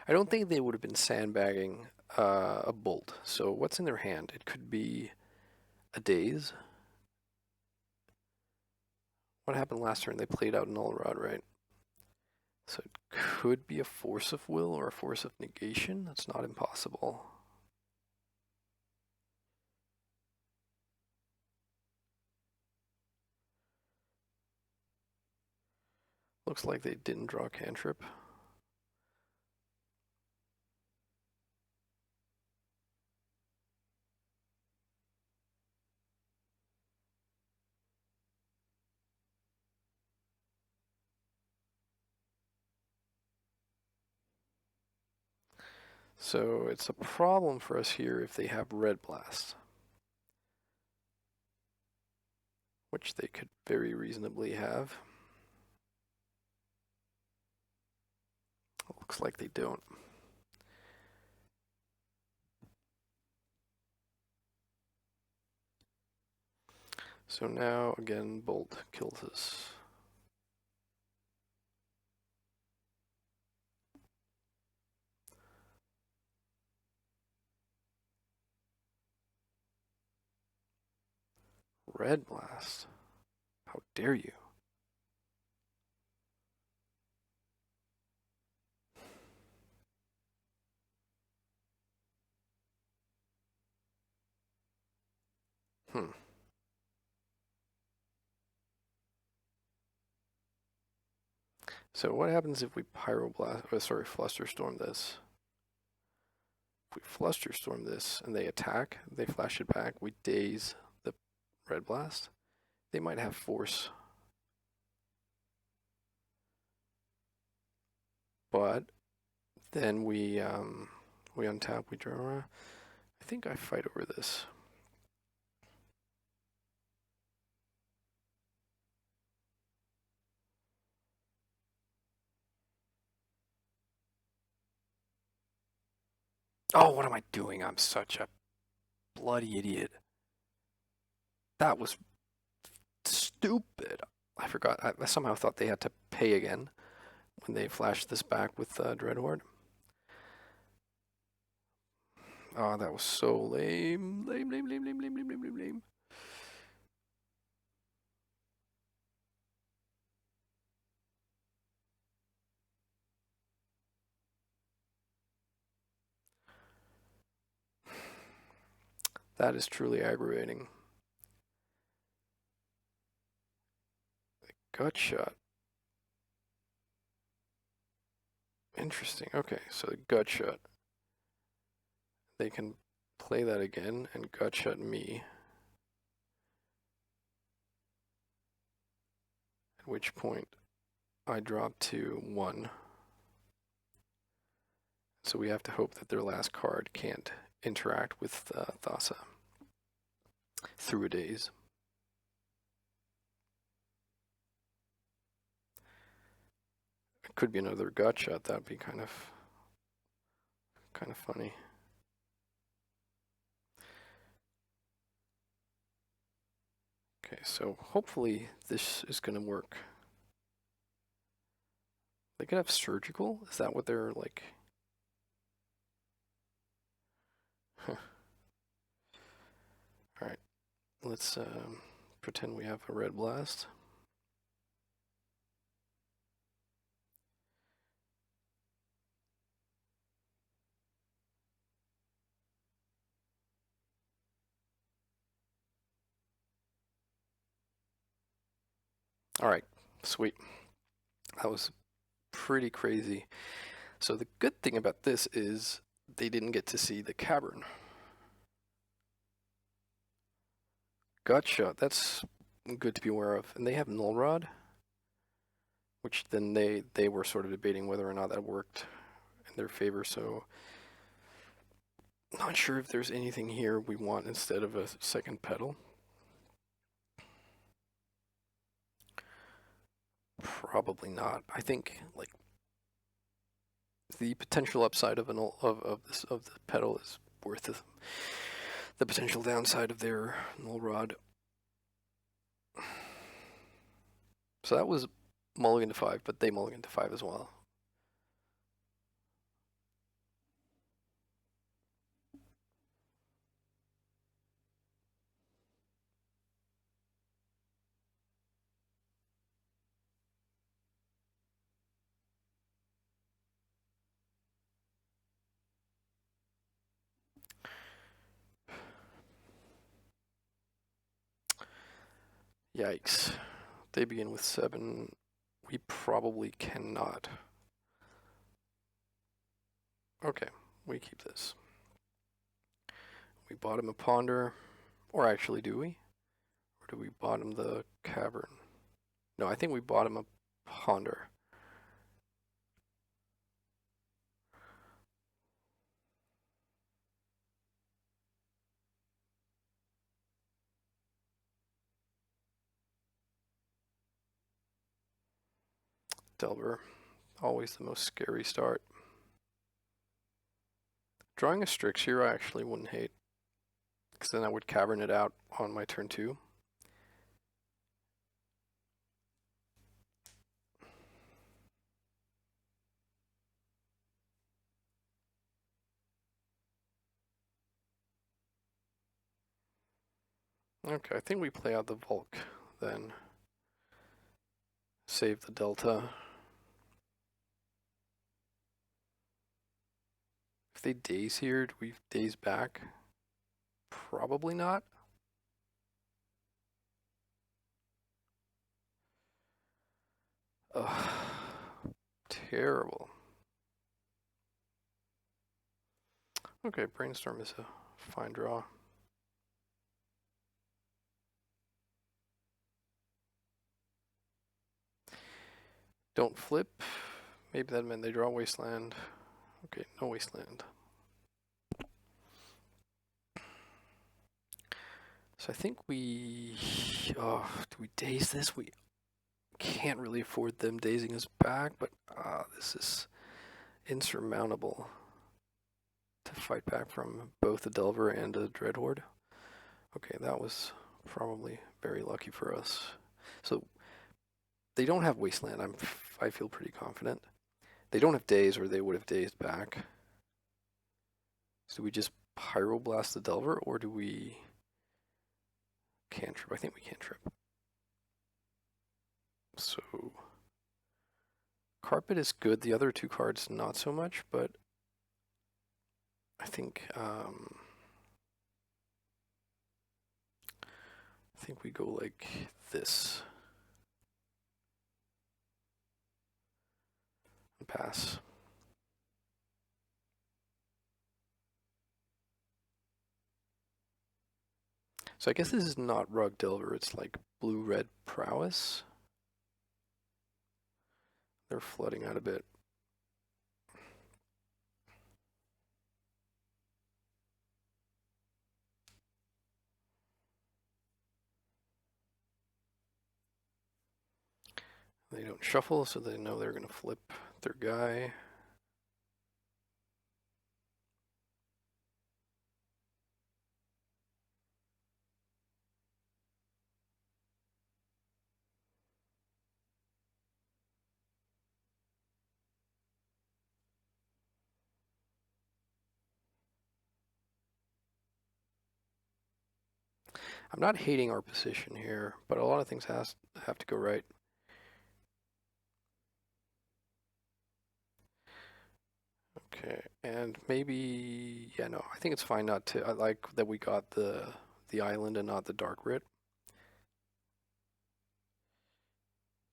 I don't think they would have been sandbagging a bolt. So what's in their hand? It could be a Daze. What happened last turn? They played out Null Rod, right? So it could be a Force of Will or a Force of Negation. That's not impossible. Looks like they didn't draw Cantrip. So it's a problem for us here if they have Red Blast, which they could very reasonably have. Looks like they don't. So now, again, Bolt kills us. Red Blast? How dare you? Hmm. So what happens if we Flusterstorm this? If we Flusterstorm this and they attack, they flash it back, we Daze the Red Blast, they might have Force. But then we untap, we draw. I think I fight over this. Oh, what am I doing? I'm such a bloody idiot. That was stupid. I forgot. I somehow thought they had to pay again when they flashed this back with Dreadhorde. Oh, that was so lame. Lame, lame, lame, lame, lame, lame, lame, lame, lame. That is truly aggravating. Gut shot. Interesting. Okay, so gut shot. They can play that again and gut shot me. At which point I drop to 1. So we have to hope that their last card can't interact with Thassa through a daze. It could be another gut shot. That'd be kind of funny. Okay, so hopefully this is going to work. They could have surgical? Is that what they're like? Huh. Alright, let's pretend we have a red blast. Alright, sweet. That was pretty crazy. So the good thing about this is they didn't get to see the cavern. Gotcha, that's good to be aware of. And they have Null Rod, which then they were sort of debating whether or not that worked in their favor, so not sure if there's anything here we want instead of a second pedal. Probably not. I think like the potential upside of the pedal is worth the potential downside of their Null Rod. So that was mulligan to 5, but they mulligan to 5 as well. Yikes. They begin with 7. We probably cannot. Okay, we keep this. We bottom a ponder, or actually do we? Or do we bottom the cavern? No, I think we bottom a ponder. Delver, always the most scary start. Drawing a Strix here I actually wouldn't hate, because then I would cavern it out on my turn 2. Okay, I think we play out the Volk then. Save the Delta. If they daze here, do we daze back? Probably not. Ugh. Terrible. Okay, Brainstorm is a fine draw. Don't flip. Maybe that meant they draw Wasteland. Okay, no Wasteland. So I think we... Oh, do we daze this? We can't really afford them dazing us back, but this is insurmountable to fight back from both a Delver and a Dreadhorde. Okay, that was probably very lucky for us. So they don't have Wasteland. I feel pretty confident. They don't have Daze, or they would have dazed back. So do we just Pyroblast the Delver, or do we cantrip? I think we cantrip. So Carpet is good. The other 2 cards not so much, but I think we go like this. And pass. So I guess this is not Rug Delver, it's like blue-red prowess. They're flooding out a bit. They don't shuffle, so they know they're going to flip their guy. I'm not hating our position here, but a lot of things have to go right. Okay, and maybe, yeah, no, I think it's fine not to. I like that we got the island and not the dark writ.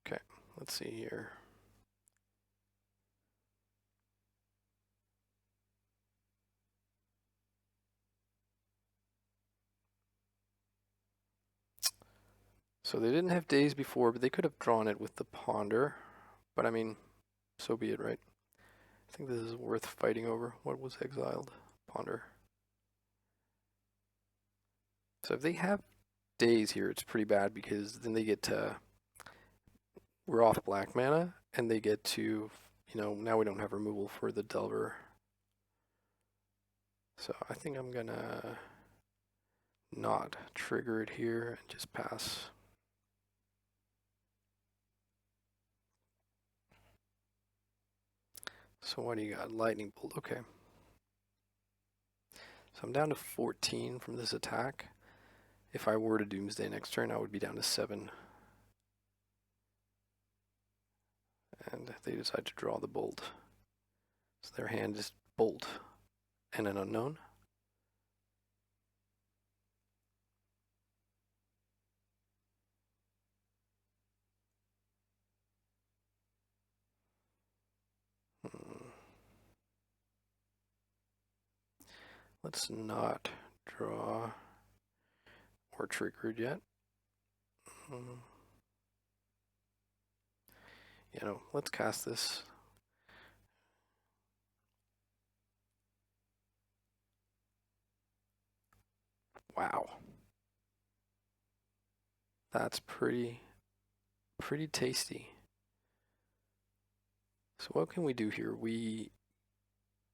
Okay, let's see here. So they didn't have days before, but they could have drawn it with the ponder. But I mean, so be it, right? I think this is worth fighting over. What was exiled? Ponder. So if they have days here, it's pretty bad because then they get to. We're off black mana, and they get to. Now we don't have removal for the Delver. So I think I'm gonna not trigger it here and just pass. So what do you got? Lightning bolt. Okay. So I'm down to 14 from this attack. If I were to Doomsday next turn, I would be down to 7. And they decide to draw the bolt. So their hand is bolt and an unknown. Let's not draw or trigger it yet. Let's cast this. Wow. That's pretty tasty. So what can we do here? We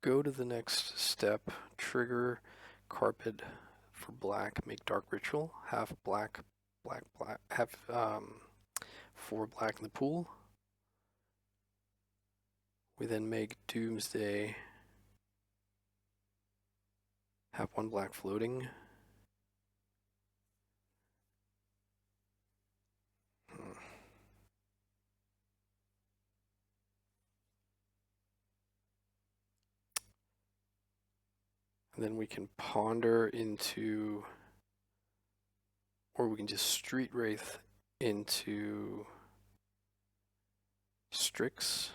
go to the next step, trigger carpet for black, make dark ritual, have black, have 4 black in the pool. We then make Doomsday, have 1 black floating. And then we can ponder into, or we can just street wraith into Strix.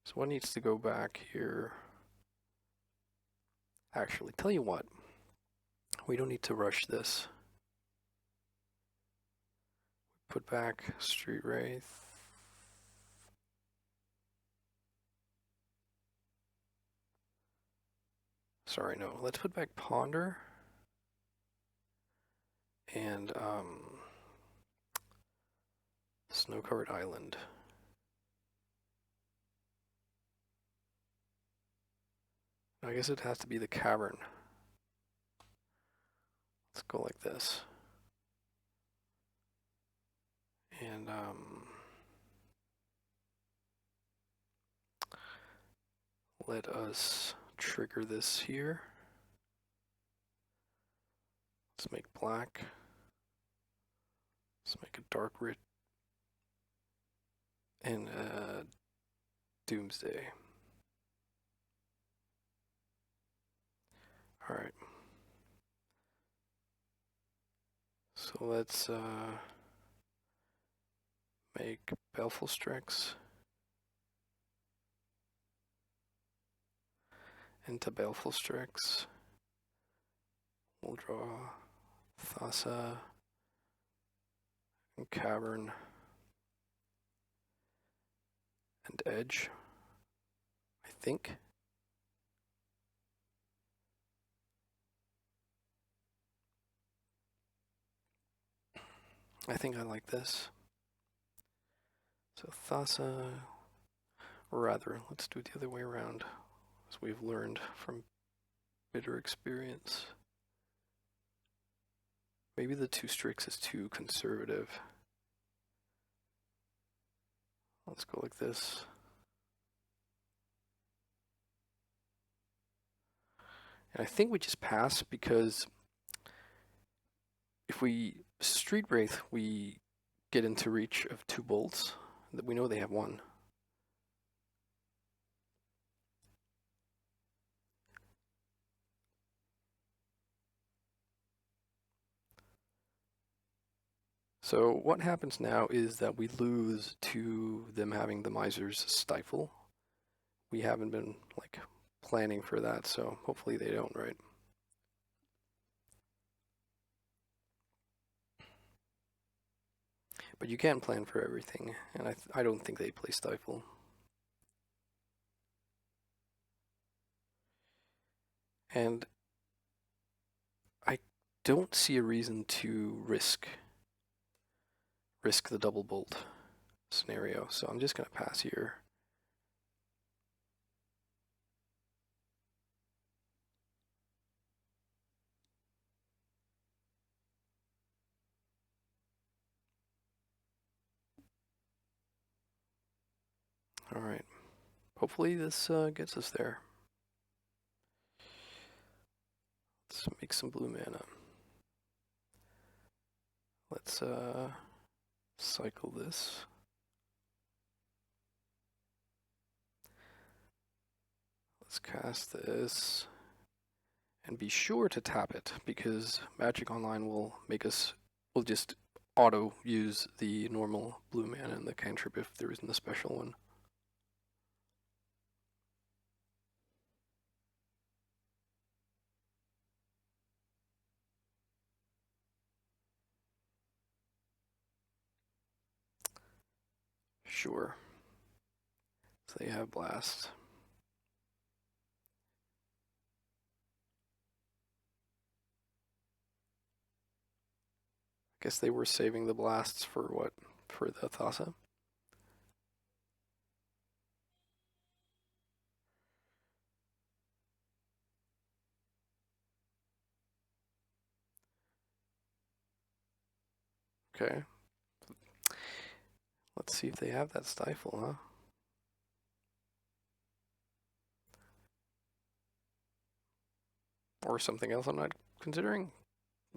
So one needs to go back here. Actually, tell you what, we don't need to rush this. Put back street wraith. Sorry, no. Let's put back ponder. And snow-covered island. I guess it has to be the cavern. Let's go like this. And let us trigger this here. Let's make black. Let's make a dark writ and Doomsday. Alright. So let's make Baleful Strix into Baleful Strix. We'll draw Thassa and Cavern and Edge, I think. I think I like this. So Thassa, or rather, let's do it the other way around, as we've learned from bitter experience. Maybe the 2 Strix is too conservative. Let's go like this. And I think we just pass because if we Street Wraith, we get into reach of 2 bolts. That we know they have 1. So what happens now is that we lose to them having the Miser's Stifle. We haven't been like planning for that, so hopefully they don't, right? But you can plan for everything, and I don't think they play Stifle. And I don't see a reason to risk the double bolt scenario, so I'm just going to pass here. All right. Hopefully this gets us there. Let's make some blue mana. Let's cycle this. Let's cast this. And be sure to tap it, because Magic Online will just auto use the normal blue mana and the cantrip if there isn't a special one. Sure. So they have Blast. I guess they were saving the blasts for what? For the Thassa? Okay. Let's see if they have that Stifle, huh? Or something else I'm not considering.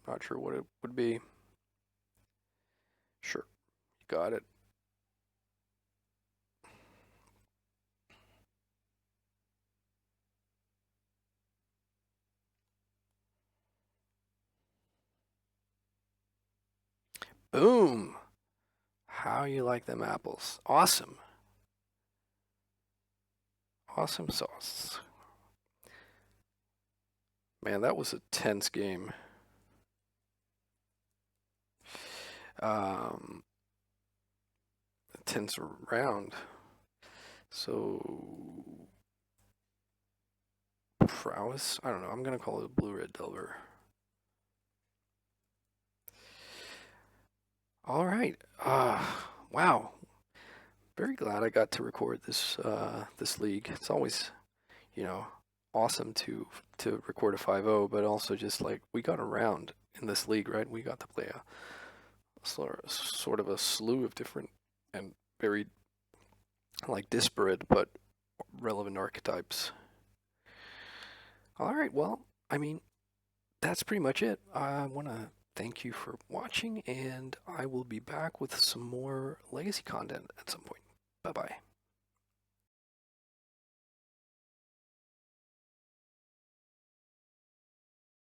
Not sure what it would be. Sure. You got it. Boom! How you like them apples? Awesome. Awesome sauce. Man, that was a tense game. Tense round. So prowess? I don't know. I'm gonna call it a blue-red Delver. All right. Wow. Very glad I got to record this this league. It's always, you know, awesome to record a 5-0, but also just like we got around in this league, right? We got to play a sort of a slew of different and very like disparate but relevant archetypes. All right, well, I mean, that's pretty much it. I want to thank you for watching, and I will be back with some more legacy content at some point. Bye bye.